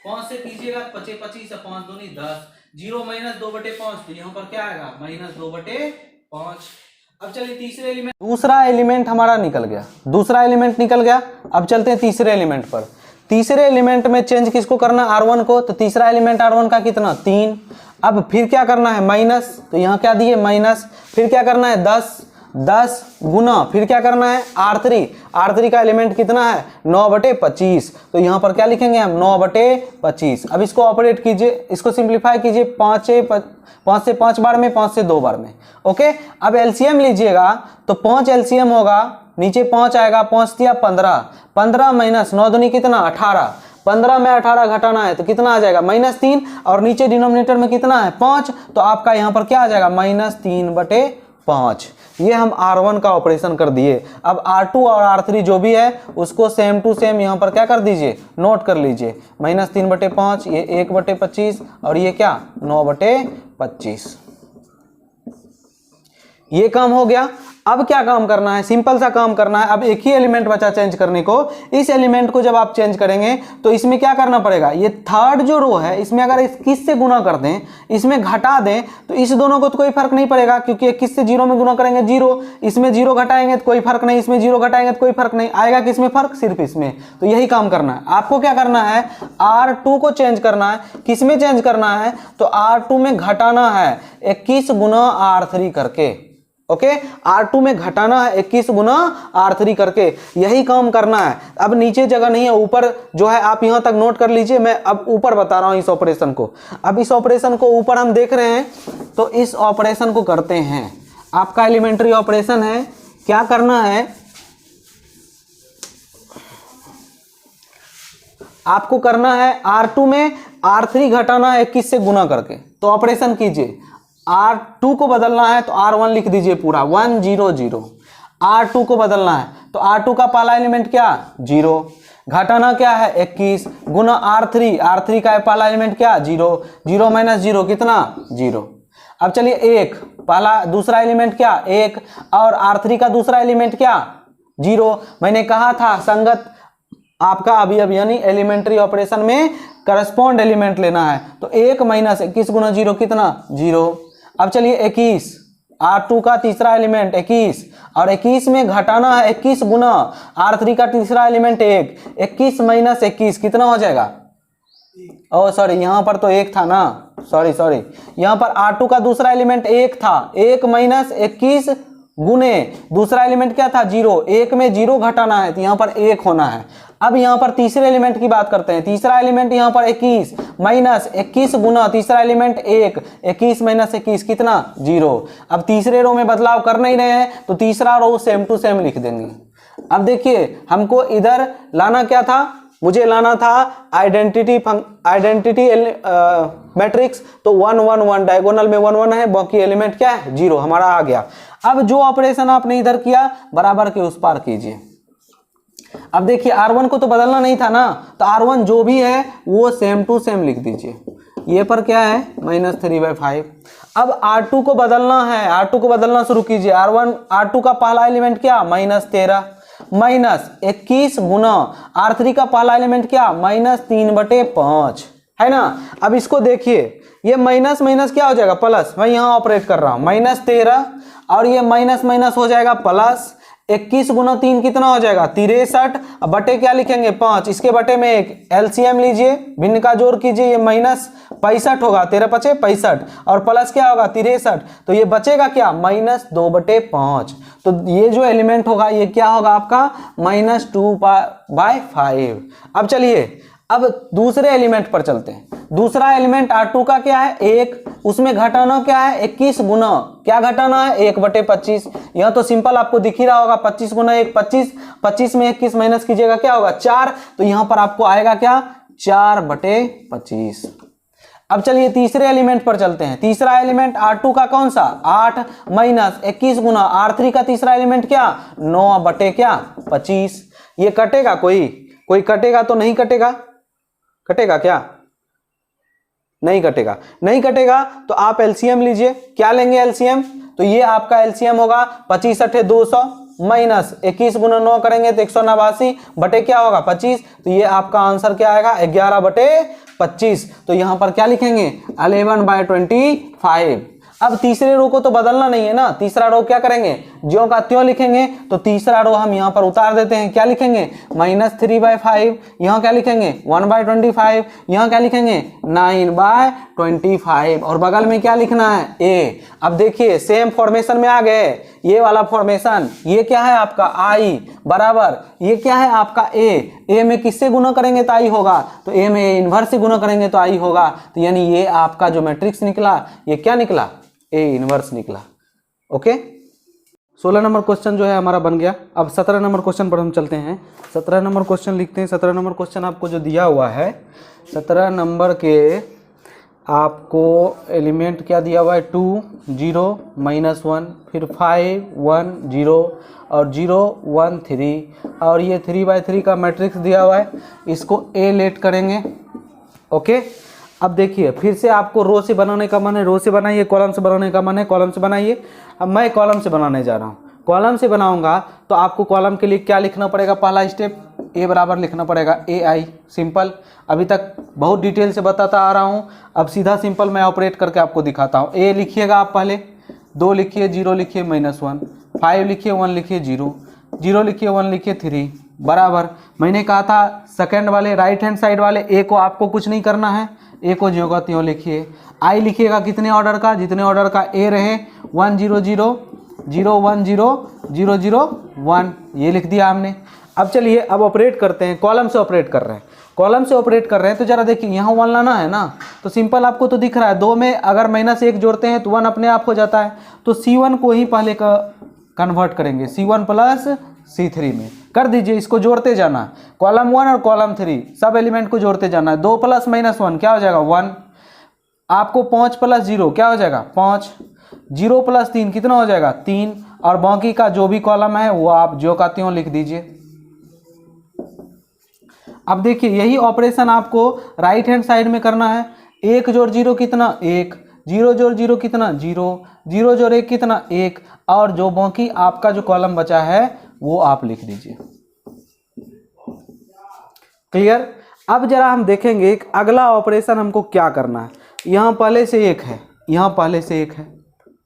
Speaker 1: 5 से कीजिएगा 25 25 और 5 दूनी 10, 0 - 2/5, तो यहाँ पर क्या आएगा -2/5। अब चलिए तीसरे एलिमेंट, दूसरा एलिमेंट हमारा निकल गया, दूसरा एलिमेंट निकल गया। अब चलते हैं तीसरे एलिमेंट पर। तीसरे एलिमेंट में चेंज किसको करना R1 को, तो तीसरा एलिमेंट R1 का कितना 3। अब फिर क्या करना है माइनस, तो यहाँ क्या दिए माइनस, फिर क्या करना है 10, 10 गुना फिर क्या करना है R3 का एलिमेंट कितना है 9/25, तो यहाँ पर क्या लिखेंगे हम 9/25। अब इसको ऑपरेट कीजिए, इसको सिंप्लीफाई कीजिए, 5 से 5 बार में, 5 से 2 बार में। ओके, अब एलसीएम लीजिएगा तो 5 एलसीएम होगा, नीचे 5 आएगा, 5 दिया 15, 15 माइनस 9 दूनी कितना 18, 15 में 18 घटाना है तो कितना आ जाएगा -3, और नीचे डिनोमिनेटर में कितना है 5, तो आपका यहाँ पर क्या आ जाएगा -3/5। ये हम R1 का ऑपरेशन कर दिए। अब R2 और R3 जो भी है उसको सेम टू सेम यहाँ पर क्या कर दीजिए, नोट कर लीजिए, -3/5, ये 1/25 और ये क्या 9/25। ये काम हो गया। अब क्या काम करना है, सिंपल सा काम करना है। अब एक ही एलिमेंट बचा चेंज करने को। इस एलिमेंट को जब आप चेंज करेंगे तो इसमें क्या करना पड़ेगा, ये थर्ड जो रो है इसमें अगर 21 से गुना कर दें, इसमें घटा दें, तो इस दोनों को तो कोई फर्क नहीं पड़ेगा, क्योंकि 21 से 0 में गुना करेंगे 0, इसमें 0 घटाएंगे तो कोई फर्क नहीं, इसमें 0 घटाएंगे तो कोई फर्क नहीं आएगा, किसमें फर्क, सिर्फ इसमें। तो यही काम करना है आपको। क्या करना है, R2 को चेंज करना है, किसमें चेंज करना है, तो R2 में घटाना है 21 गुना R3 करके। ओके, R2 में घटाना है 21 गुना R3 करके, यही काम करना है। अब नीचे जगह नहीं है, ऊपर जो है आप यहां तक नोट कर लीजिए, मैं अब ऊपर बता रहा हूं इस ऑपरेशन को। अब इस ऑपरेशन को ऊपर हम देख रहे हैं, तो इस ऑपरेशन को करते हैं। आपका एलिमेंट्री ऑपरेशन है, क्या करना है, आपको करना है R2 में R3 घटाना है 21 से गुना करके। तो ऑपरेशन कीजिए, R2 को बदलना है तो R1 लिख दीजिए पूरा 100। R2 को बदलना है तो R2 का पहला एलिमेंट क्या 0, घटाना क्या है 21 गुना R3 का पहला एलिमेंट क्या 0, 0 माइनस 0 कितना 0। अब चलिए 1, पहला दूसरा एलिमेंट क्या 1, और R3 का दूसरा एलिमेंट क्या 0। मैंने कहा था संगत आपका अभी यानी एलिमेंट्री ऑपरेशन में करस्पॉन्ड एलिमेंट लेना है। तो 1 माइनस 21 गुना 0 कितना 0। अब चलिए 21, R2 का तीसरा एलिमेंट 21, और 21 में घटाना है 21 गुना R3 का तीसरा एलिमेंट 1, 21 माइनस 21 कितना हो जाएगा, ओ सॉरी यहाँ पर तो 1 था ना, सॉरी यहाँ पर R2 का दूसरा एलिमेंट 1 था, 1 माइनस 21 गुने दूसरा एलिमेंट क्या था 0, 1 में 0 घटाना है तो यहाँ पर 1 होना है। अब यहाँ पर तीसरे एलिमेंट की बात करते हैं। तीसरा एलिमेंट यहाँ पर 21 माइनस 21 गुना तीसरा एलिमेंट 1, 21 माइनस 21 कितना 0। अब तीसरे रो में बदलाव कर नहीं रहे हैं तो तीसरा रो सेम टू सेम लिख देंगे। अब देखिए हमको इधर लाना क्या था, मुझे लाना था आइडेंटिटी मैट्रिक्स, तो 1 1 1 डायगोनल में 1 1 है, बाकी एलिमेंट क्या है 0 हमारा आ गया। अब जो ऑपरेशन आपने इधर किया बराबर के उस पार कीजिए। अब देखिए R1 को तो बदलना नहीं था ना, तो R1 जो भी है वो सेम टू सेम लिख दीजिए। ये पर क्या है -3/5। अब R2 को बदलना है, R2 को बदलना शुरू कीजिए। R2 का पहला एलिमेंट क्या -13 माइनस 21 गुना R3 का पहला एलिमेंट क्या -3/5 है ना। अब इसको देखिए, ये माइनस माइनस क्या हो जाएगा प्लस, मैं यहाँ ऑपरेट कर रहा हूँ -13, और ये माइनस माइनस हो जाएगा प्लस। 21 गुना 3 कितना हो जाएगा 63, अब बटे क्या लिखेंगे 5, इसके बटे में एक एलसीएम लीजिए, भिन्न का जोड़ कीजिए, ये -65 होगा, 13 × 5 = 65, और प्लस क्या होगा 63, तो ये बचेगा क्या -2/5। तो ये जो एलिमेंट होगा ये क्या होगा आपका -2/5। अब चलिए अब दूसरे एलिमेंट पर चलते हैं। दूसरा एलिमेंट R2 का क्या है 1, उसमें घटाना क्या है 21 गुना क्या घटाना है 1/25। यह तो सिंपल आपको दिख ही रहा होगा, 25 गुना 1 25, 25 में 21 माइनस कीजिएगा क्या होगा 4, तो यहां पर आपको आएगा क्या 4/25। अब चलिए तीसरे एलिमेंट पर चलते हैं। तीसरा एलिमेंट R2 का कौन सा 8 माइनस 21 गुना R3 का तीसरा एलिमेंट क्या 9/25। ये कटेगा, कोई कटेगा तो नहीं कटेगा, कटेगा क्या नहीं कटेगा, नहीं कटेगा तो आप एलसीएम लीजिए। क्या लेंगे एलसीएम, तो ये आपका एलसीएम होगा 25 × 8 = 200 माइनस 21 गुना 9 करेंगे तो 189 बटे क्या होगा 25, तो ये आपका आंसर क्या आएगा 11/25। तो यहां पर क्या लिखेंगे 11/25। अब तीसरे रो को तो बदलना नहीं है ना, तीसरा रो क्या करेंगे ज्यों का त्यों लिखेंगे। तो तीसरा रो हम यहाँ पर उतार देते हैं, क्या लिखेंगे -3/5, यहाँ क्या लिखेंगे 1/25, यहाँ क्या लिखेंगे 9/25, और बगल में क्या लिखना है a। अब देखिए सेम फॉर्मेशन में आ गए,
Speaker 2: ये वाला फॉर्मेशन, ये क्या है आपका आई बराबर, ये क्या है आपका ए में किससे गुना करेंगे तो आई होगा, तो ए में ए इनवर्स से गुना करेंगे तो आई होगा। तो यानी ये आपका जो मैट्रिक्स निकला ये क्या निकला, ए इनवर्स निकला। ओके, 16 नंबर क्वेश्चन जो है हमारा बन गया। अब 17 नंबर क्वेश्चन पर हम चलते हैं। 17 नंबर क्वेश्चन लिखते हैं। 17 नंबर क्वेश्चन आपको जो दिया हुआ है, 17 नंबर के आपको एलिमेंट क्या दिया हुआ है, 2 0 -1, फिर 5 1 0 और 0 1 3 और ये 3/3 का मैट्रिक्स दिया हुआ है। इसको ए लेट करेंगे। ओके, अब देखिए फिर से आपको रो से बनाने का मन है, रो से बनाइए, कॉलम से बनाने का मन है, कॉलम से बनाइए। अब मैं कॉलम से बनाने जा रहा हूँ। कॉलम से बनाऊंगा तो आपको कॉलम के लिए क्या लिखना पड़ेगा, पहला स्टेप ए बराबर लिखना पड़ेगा ए आई, सिंपल। अभी तक बहुत डिटेल से बताता आ रहा हूँ, अब सीधा सिंपल मैं ऑपरेट करके आपको दिखाता हूँ। ए लिखिएगा आप पहले, 2 लिखिए, 0 लिखिए -1, 5 लिखिए, 1 लिखिए, 0 0 लिखिए, 1 लिखिए, 3 बराबर। मैंने कहा था सेकंड वाले राइट हैंड साइड वाले ए को आपको कुछ नहीं करना है, ए को ज्यों का त्यों लिखिए। आई लिखिएगा कितने ऑर्डर का, जितने ऑर्डर का ए रहे, 1 0 0 0 1 0 0 0 1, ये लिख दिया हमने। अब चलिए अब ऑपरेट करते हैं, कॉलम से ऑपरेट कर रहे हैं, कॉलम से ऑपरेट कर रहे हैं। तो जरा देखिए यहाँ 1 लाना है ना, तो सिंपल आपको तो दिख रहा है, 2 में अगर -1 जोड़ते हैं तो 1 अपने आप हो जाता है। तो C1 को ही पहले का कन्वर्ट करेंगे, C1 प्लस C3 में कर दीजिए। इसको जोड़ते जाना है, कॉलम 1 और कॉलम 3 सब एलिमेंट को जोड़ते जाना है। 2 + -1 क्या हो जाएगा 1, आपको 5 + 0 क्या हो जाएगा 5, 0 + 3 कितना हो जाएगा 3, और बाकी का जो भी कॉलम है वो आप जो का त्यों लिख दीजिए। अब देखिए यही ऑपरेशन आपको राइट हैंड साइड में करना है। 1 + 0 कितना 1, 0 + 0 कितना 0, 0 + 1 कितना 1, और जो बाकी आपका जो कॉलम बचा है वो आप लिख दीजिए। क्लियर। अब जरा हम देखेंगे एक अगला ऑपरेशन हमको क्या करना है। यहाँ पहले से 1 है, यहाँ पहले से 1 है।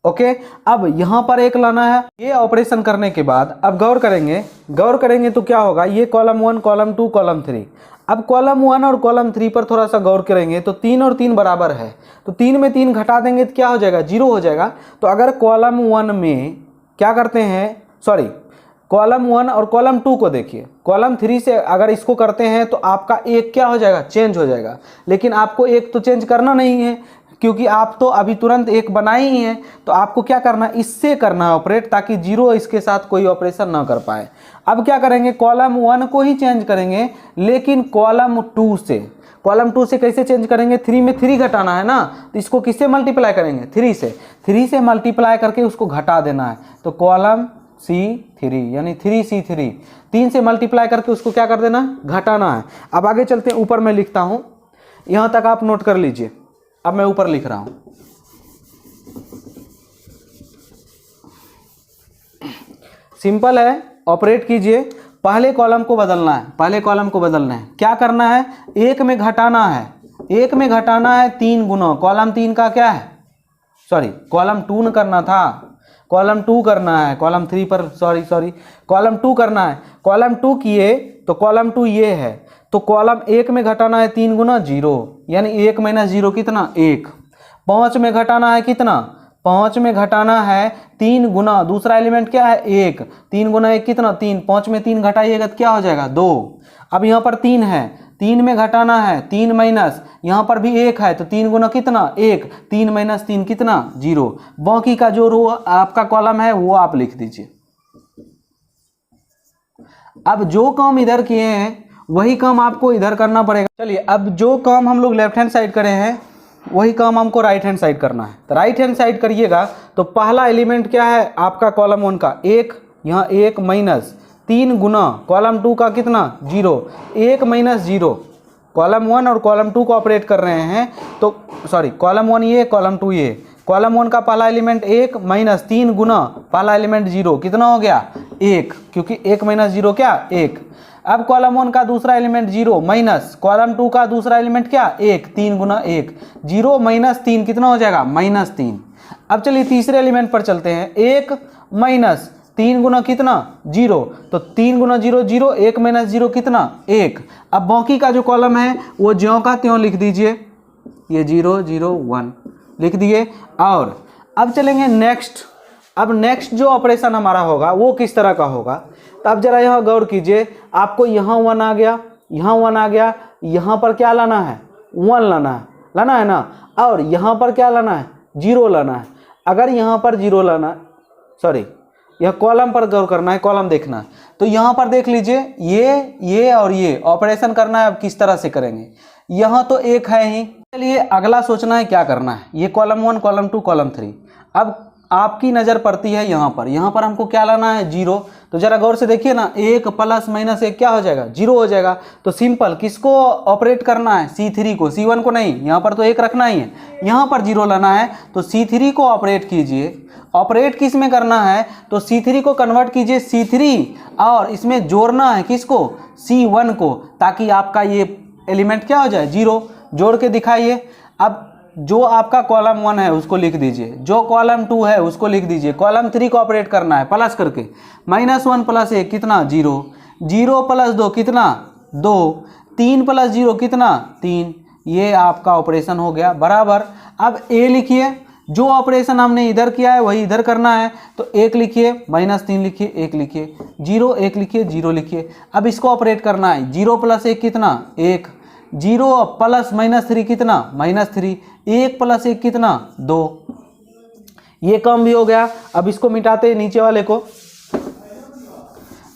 Speaker 2: ओके, अब यहाँ पर 1 लाना है। ये ऑपरेशन करने के बाद अब गौर करेंगे तो क्या होगा, ये कॉलम 1 कॉलम 2 कॉलम 3। अब कॉलम 1 और कॉलम 3 पर थोड़ा सा गौर करेंगे तो 3 और 3 बराबर है, तो 3 में 3 घटा देंगे तो क्या हो जाएगा 0 हो जाएगा। तो अगर कॉलम 1 में क्या करते हैं, सॉरी कॉलम 1 और कॉलम 2 को देखिए, कॉलम 3 से अगर इसको करते हैं तो आपका 1 क्या हो जाएगा चेंज हो जाएगा। लेकिन आपको 1 तो चेंज करना नहीं है, क्योंकि आप तो अभी तुरंत 1 बनाए ही हैं। तो आपको क्या करना है, इससे करना है ऑपरेट, ताकि 0 इसके साथ कोई ऑपरेशन ना कर पाए। अब क्या करेंगे, कॉलम 1 को ही चेंज करेंगे, लेकिन कॉलम 2 से। कॉलम 2 से कैसे चेंज करेंगे, 3 में 3 घटाना है ना, तो इसको किससे मल्टीप्लाई करेंगे 3 से मल्टीप्लाई करके उसको घटा देना है। तो कॉलम C3 यानी 3C3, 3 से मल्टीप्लाई करके उसको क्या कर देना, घटाना है। अब आगे चलते हैं, ऊपर मैं लिखता हूँ, यहाँ तक आप नोट कर लीजिए। अब मैं ऊपर लिख रहा हूं, सिंपल है, ऑपरेट कीजिए। पहले कॉलम को बदलना है, पहले कॉलम को बदलना है। क्या करना है, 1 में घटाना है, 1 में घटाना है 3 गुना कॉलम 3 का क्या है, सॉरी कॉलम 2 न करना था, कॉलम 2 करना है, कॉलम 3 पर सॉरी कॉलम 2 करना है। कॉलम 2 किए तो कॉलम 2 ये है, तो कॉलम 1 में घटाना है 3 गुना 0, यानी 1 - 0 कितना 1। 5 में घटाना है कितना, 5 में घटाना है 3 गुना दूसरा एलिमेंट क्या है 1, 3 गुना 1 कितना 3, 5 में 3 घटाइएगा तो क्या हो जाएगा 2। अब यहाँ पर 3 है, 3 में घटाना है 3 माइनस, यहाँ पर भी 1 है तो 3 गुना कितना 1, 3 - 3 कितना 0। बाकी का जो रो आपका कॉलम है वो आप लिख दीजिए। अब जो काम इधर किए हैं वही काम आपको इधर करना पड़ेगा। चलिए अब जो काम हम लोग लेफ्ट हैंड साइड करे हैं वही काम हमको राइट हैंड साइड करना है। तो राइट हैंड साइड करिएगा तो पहला एलिमेंट क्या है आपका कॉलम 1 का 1, यहाँ 1 माइनस 3 गुना कॉलम 2 का कितना 0, 1 - 0। कॉलम 1 और कॉलम 2 को ऑपरेट कर रहे हैं तो सॉरी कॉलम 1 ये कॉलम 2 ये, कॉलम 1 का पहला एलिमेंट 1 माइनस 3 गुना पहला एलिमेंट 0 कितना हो गया 1, क्योंकि 1 - 0 क्या 1। अब कॉलम 1 का दूसरा एलिमेंट 0 माइनस कॉलम 2 का दूसरा एलिमेंट क्या 1, 3 गुना 1, 0 - 3 कितना हो जाएगा -3। अब चलिए तीसरे एलिमेंट पर चलते हैं, 1 माइनस 3 गुना कितना 0, तो 3 गुना 0 0, 1 - 0 कितना 1। अब बाकी का जो कॉलम है वो ज्यों का त्यों लिख दीजिए, ये 0 0 1 लिख दिए। और अब चलेंगे नेक्स्ट, अब नेक्स्ट जो ऑपरेशन हमारा होगा वो किस तरह का होगा, तो अब जरा यहाँ गौर कीजिए, आपको यहाँ 1 आ गया, यहाँ 1 आ गया, यहाँ पर क्या लाना है 1 लाना है ना, और यहाँ पर क्या लाना है 0 लाना है। अगर यहाँ पर 0 लाना, सॉरी यह कॉलम पर गौर करना है, कॉलम देखना है, तो यहाँ पर देख लीजिए ये और ये ऑपरेशन करना है। अब किस तरह से करेंगे, यहाँ तो 1 है ही, चलिए अगला सोचना है क्या करना है। ये कॉलम 1 कॉलम 2 कॉलम 3, अब आपकी नज़र पड़ती है यहाँ पर हमको क्या लाना है 0। तो जरा गौर से देखिए ना, 1 प्लस माइनस 1 क्या हो जाएगा 0 हो जाएगा। तो सिंपल किसको ऑपरेट करना है C3 को, C1 को नहीं, यहाँ पर तो 1 रखना ही है, यहाँ पर 0 लाना है। तो C3 को ऑपरेट कीजिए, ऑपरेट किस में करना है, तो C3 को कन्वर्ट कीजिए C3 और इसमें जोड़ना है किसको C1 को, ताकि आपका ये एलिमेंट क्या हो जाए 0। जोड़ के दिखाइए। अब जो आपका कॉलम 1 है उसको लिख दीजिए, जो कॉलम 2 है उसको लिख दीजिए, कॉलम 3 को ऑपरेट करना है प्लस करके। -1 + 1 कितना 0, 0 + 2 कितना 2, 3 + 0 कितना 3। ये आपका ऑपरेशन हो गया बराबर। अब ए लिखिए, जो ऑपरेशन हमने इधर किया है वही इधर करना है, तो 1 लिखिए, -3 लिखिए, 1 लिखिए, 0 1 लिखिए, 0 लिखिए। अब इसको ऑपरेट करना है, 0 + 1 कितना 1, 0 + -3 कितना -3, 1 + 1 कितना 2। ये कम भी हो गया। अब इसको मिटाते हैं नीचे वाले को।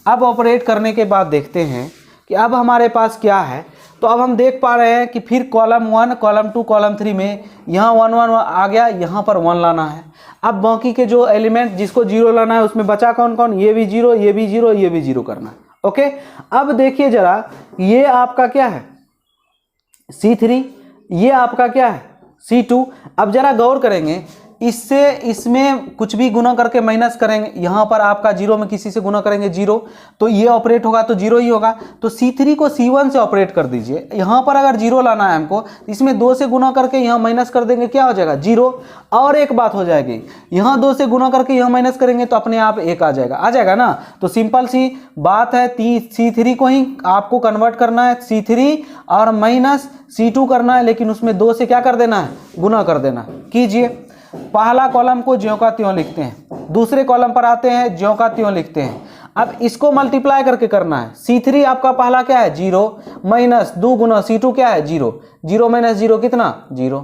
Speaker 2: अब ऑपरेट करने के बाद देखते हैं कि अब हमारे पास क्या है। तो अब हम देख पा रहे हैं कि फिर कॉलम 1 कॉलम 2 कॉलम 3 में यहाँ 1 1 आ गया, यहाँ पर 1 लाना है। अब बाकी के जो एलिमेंट जिसको 0 लाना है उसमें बचा कौन कौन, ये भी 0, ये भी 0, ये भी 0 करना है। ओके, अब देखिए जरा, ये आपका क्या है C3, ये आपका क्या है C2। अब जरा गौर करेंगे, इससे इसमें कुछ भी गुना करके माइनस करेंगे, यहाँ पर आपका 0 में किसी से गुना करेंगे 0, तो ये ऑपरेट होगा तो 0 ही होगा। तो C3 को C1 से ऑपरेट कर दीजिए। यहाँ पर अगर 0 लाना है हमको, इसमें 2 से गुना करके यहाँ माइनस कर देंगे, क्या हो जाएगा 0। और एक बात हो जाएगी, यहाँ 2 से गुना करके यहाँ माइनस करेंगे तो अपने आप 1 आ जाएगा ना। तो सिंपल सी बात है, C3 को ही आपको कन्वर्ट करना है C3 और माइनस C2 करना है, लेकिन उसमें 2 से क्या कर देना है गुना कर देना। कीजिए, पहला कॉलम को ज्यों का त्यों लिखते हैं, दूसरे कॉलम पर आते हैं ज्यों का त्यों लिखते हैं। अब इसको मल्टीप्लाई करके करना है। C3 आपका पहला क्या है 0, माइनस 2 गुना C2 क्या है 0, 0 - 0 कितना 0।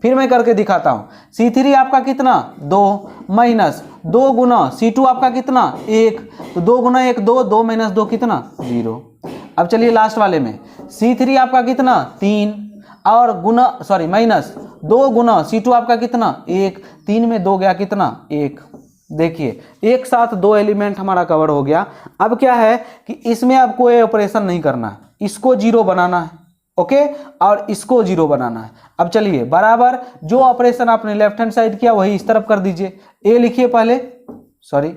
Speaker 2: फिर मैं करके दिखाता हूँ। C3 आपका कितना 2, माइनस 2 गुना C2 आपका कितना 1, तो 2 गुना 1 2, 2 - 2 कितना 0। अब चलिए लास्ट वाले में, C3 आपका कितना 3 और गुना सॉरी माइनस 2 गुना C2 आपका कितना 1, 3 में 2 गया कितना 1। देखिए एक साथ 2 एलिमेंट हमारा कवर हो गया। अब क्या है कि इसमें अब कोई ऑपरेशन नहीं करना है, इसको 0 बनाना है, ओके, और इसको 0 बनाना है। अब चलिए बराबर जो ऑपरेशन आपने लेफ्ट हैंड साइड किया वही इस तरफ कर दीजिए। ए लिखिए पहले, सॉरी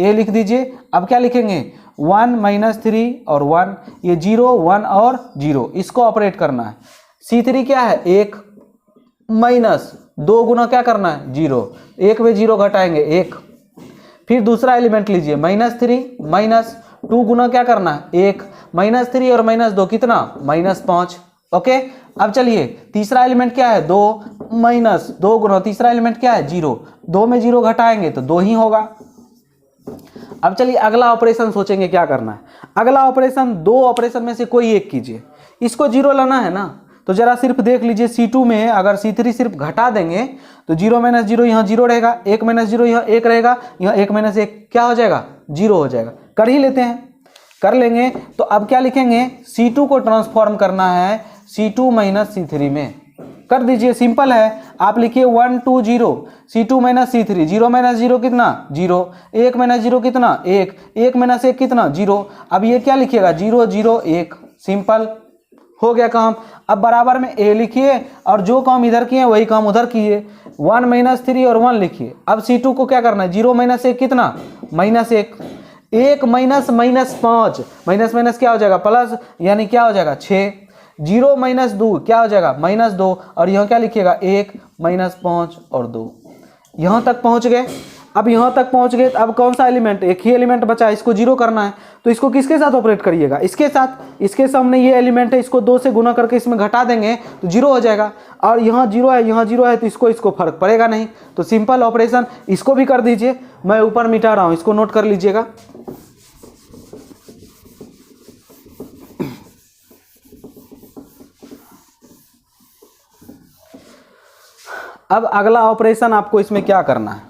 Speaker 2: ए लिख दीजिए। अब क्या लिखेंगे 1 - 3 और 1, ये 0 1 और 0, इसको ऑपरेट करना है। C3 क्या है 1, माइनस 2 गुना क्या करना है 0, 1 में 0 घटाएंगे 1। फिर दूसरा एलिमेंट लीजिए -3 माइनस 2 गुना क्या करना है 1, -3 और -2 कितना -5। ओके, अब चलिए तीसरा एलिमेंट क्या है 2, माइनस 2 गुना तीसरा एलिमेंट क्या है 0, 2 में 0 घटाएंगे तो 2 ही होगा। अब चलिए अगला ऑपरेशन सोचेंगे क्या करना है। अगला ऑपरेशन 2 ऑपरेशन में से कोई एक कीजिए। इसको 0 लाना है ना, तो जरा सिर्फ देख लीजिए C2 में अगर C3 सिर्फ घटा देंगे तो 0 - 0 यहाँ 0 रहेगा, 1 - 0 यहाँ 1 रहेगा, यहाँ 1 - 1 क्या हो जाएगा 0 हो जाएगा। कर ही लेते हैं, कर लेंगे। तो अब क्या लिखेंगे C2 को ट्रांसफॉर्म करना है C2 - C3 में, कर दीजिए, सिंपल है। आप लिखिए 1 2 0 C2 - C3, 0 - 0 कितना 0, 1 - 0 कितना 1, 1 - 1 कितना 0। अब ये क्या लिखिएगा 0 0 1, सिंपल हो गया काम। अब बराबर में ए लिखिए और जो काम इधर किए वही काम उधर किए, 1 - 3 और 1 लिखिए। अब C2 को क्या करना है 0 - 1 कितना -1, 1 माइनस -5, माइनस क्या हो जाएगा प्लस, यानी क्या हो जाएगा 6, 0 - 2 क्या हो जाएगा -2, और यहाँ क्या लिखिएगा 1 -5 और 2। यहाँ तक पहुँच गए। अब यहाँ तक पहुँच गए, अब कौन सा एलिमेंट, एक ही एलिमेंट बचा, इसको 0 करना है। तो इसको किसके साथ ऑपरेट करिएगा, इसके साथ। इसके सामने ये एलिमेंट है, इसको 2 से गुना करके इसमें घटा देंगे तो 0 हो जाएगा। और यहाँ 0 है, यहाँ 0 है, तो इसको फर्क पड़ेगा नहीं। तो सिंपल ऑपरेशन इसको भी कर दीजिए, मैं ऊपर मिटा रहा हूँ, इसको नोट कर लीजिएगा। अब अगला ऑपरेशन आपको इसमें क्या करना है,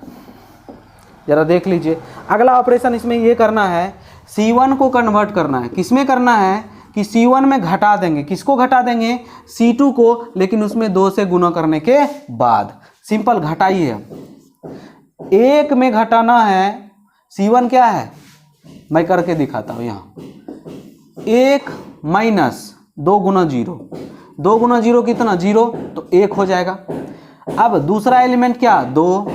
Speaker 2: जरा देख लीजिए। अगला ऑपरेशन इसमें ये करना है, C1 को कन्वर्ट करना है। किसमें करना है कि C1 में घटा देंगे, किसको घटा देंगे, C2 को, लेकिन उसमें 2 से गुना करने के बाद। सिंपल घटाइए, 1 में घटाना है, C1 क्या है, मैं करके दिखाता हूँ यहाँ, 1 माइनस 2 गुना 0, 2 गुना 0 कितना, 0, तो 1 हो जाएगा। अब दूसरा एलिमेंट क्या, 2,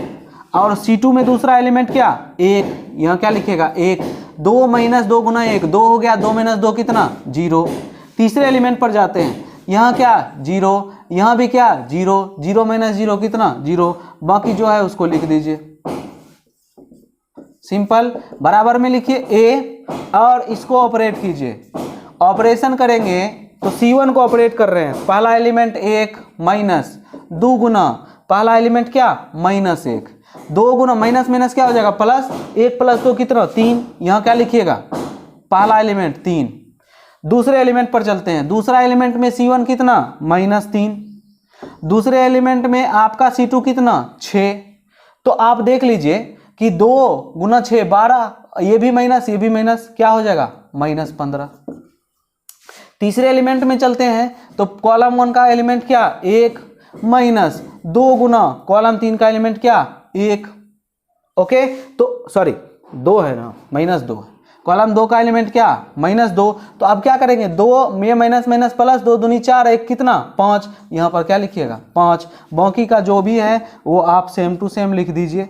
Speaker 2: और C2 में दूसरा एलिमेंट क्या, 1, यहाँ क्या लिखेगा, 1, 2 माइनस 2 गुना 1, 2 हो गया, 2 माइनस 2 कितना, 0। तीसरे एलिमेंट पर जाते हैं, यहाँ क्या, 0, यहाँ भी क्या, 0, 0 माइनस 0 कितना, 0, बाकी जो है उसको लिख दीजिए। सिंपल, बराबर में लिखिए A और इसको ऑपरेट कीजिए। ऑपरेशन करेंगे तो C1 को ऑपरेट कर रहे हैं, पहला एलिमेंट 1 माइनस 2 गुना, पहला एलिमेंट क्या, माइनस 1, 2 गुना माइनस माइनस क्या हो जाएगा, प्लस, 1 प्लस 2 कितना, 3, यहाँ क्या लिखिएगा, पहला एलिमेंट 3। दूसरे एलिमेंट पर चलते हैं, दूसरा एलिमेंट में C1 कितना, -3, दूसरे एलिमेंट में आपका C2 कितना, 6। तो आप देख लीजिए कि 2 गुना 6 12, ये भी माइनस, ये भी माइनस, क्या हो जाएगा, -15। तीसरे एलिमेंट में चलते हैं तो कॉलम 1 का एलिमेंट क्या, 1 माइनस 2 गुना कॉलम 3 का एलिमेंट क्या, 1। ओके, तो सॉरी 2 है ना, -2, कॉलम 2 का एलिमेंट क्या, -2। तो अब क्या करेंगे, 2 में माइनस माइनस प्लस, 2 दूनी 4, 1 कितना, 5, यहाँ पर क्या लिखिएगा, 5। बाकी का जो भी है वो आप सेम टू सेम लिख दीजिए,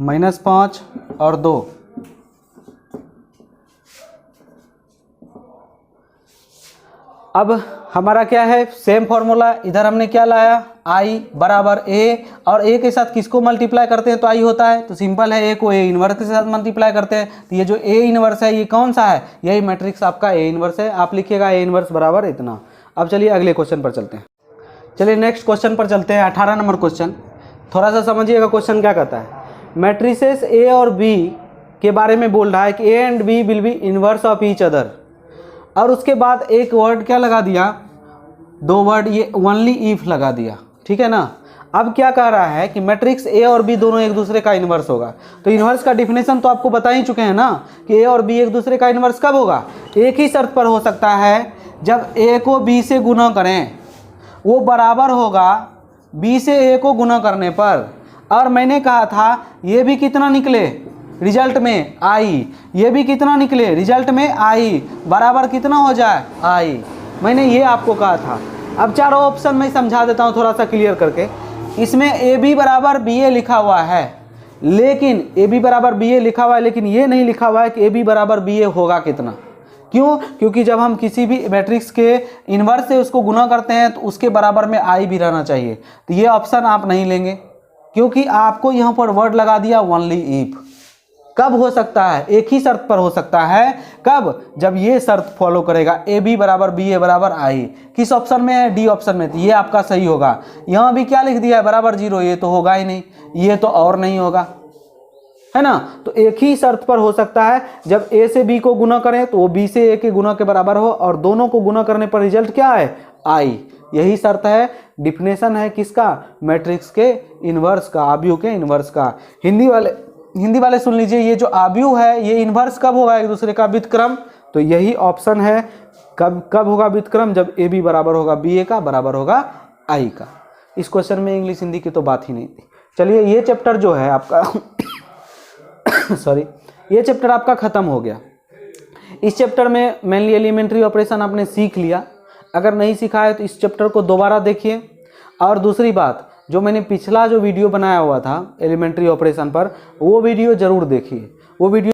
Speaker 2: -5 और 2। अब हमारा क्या है, सेम फॉर्मूला, इधर हमने क्या लाया, I बराबर A, और A के साथ किसको मल्टीप्लाई करते हैं तो I होता है। तो सिंपल है, A को A इनवर्स के साथ मल्टीप्लाई करते हैं, तो ये जो A इनवर्स है ये कौन सा है, यही मैट्रिक्स आपका A इनवर्स है। आप लिखिएगा A इनवर्स बराबर इतना। अब चलिए अगले क्वेश्चन पर चलते हैं। चलिए नेक्स्ट क्वेश्चन पर चलते हैं, 18 नंबर क्वेश्चन। थोड़ा सा समझिएगा क्वेश्चन क्या कहता है। मैट्रिसेस A और B के बारे में बोल रहा है कि A and B will be inverse of each other, और उसके बाद एक वर्ड क्या लगा दिया, 2 वर्ड, ये ओनली इफ लगा दिया, ठीक है ना। अब क्या कह रहा है कि मैट्रिक्स A और B दोनों एक दूसरे का इन्वर्स होगा। तो इन्वर्स का डिफिनेशन तो आपको बता ही चुके हैं ना कि A और B एक दूसरे का इन्वर्स कब होगा, एक ही शर्त पर हो सकता है, जब A को B से गुना करें वो बराबर होगा B से A को गुना करने पर। और मैंने कहा था ये भी कितना निकले रिजल्ट में I, ये भी कितना निकले रिजल्ट में I, बराबर कितना हो जाए I, मैंने ये आपको कहा था। अब चारों ऑप्शन मैं समझा देता हूँ थोड़ा सा क्लियर करके। इसमें AB बराबर BA लिखा हुआ है, लेकिन AB बराबर BA लिखा हुआ है, लेकिन ये नहीं लिखा हुआ है कि AB बराबर BA होगा कितना। क्यों? क्योंकि जब हम किसी भी मैट्रिक्स के इन्वर्स से उसको गुना करते हैं तो उसके बराबर में I भी रहना चाहिए। तो ये ऑप्शन आप नहीं लेंगे, क्योंकि आपको यहाँ पर वर्ड लगा दिया ओनली इफ। कब हो सकता है, एक ही शर्त पर हो सकता है, कब, जब ये शर्त फॉलो करेगा, AB बराबर BA बराबर I। किस ऑप्शन में है, डी ऑप्शन में। तो ये आपका सही होगा। यहाँ भी क्या लिख दिया है, बराबर 0, ये तो होगा ही नहीं, ये तो और नहीं होगा, है ना। तो एक ही शर्त पर हो सकता है, जब A से B को गुना करें तो वो B से A के गुना के बराबर हो, और दोनों को गुना करने पर रिजल्ट क्या है, I। यही शर्त है, डिफिनेशन है किसका, मैट्रिक्स के इन्वर्स का, आव्यूह के इन्वर्स का। हिंदी वाले सुन लीजिए, ये जो आव्यूह है ये इन्वर्स कब होगा एक दूसरे का, व्युत्क्रम। तो यही ऑप्शन है, कब होगा व्युत्क्रम, जब AB बराबर होगा BA का, बराबर होगा I का। इस क्वेश्चन में इंग्लिश हिंदी की तो बात ही नहीं थी। चलिए ये चैप्टर जो है आपका सॉरी, ये चैप्टर आपका खत्म हो गया। इस चैप्टर में मेनली एलिमेंट्री ऑपरेशन आपने सीख लिया। अगर नहीं सीखा है तो इस चैप्टर को दोबारा देखिए। और दूसरी बात, जो मैंने पिछला जो वीडियो बनाया हुआ था एलिमेंट्री ऑपरेशन पर, वो वीडियो ज़रूर देखिए। वो वीडियो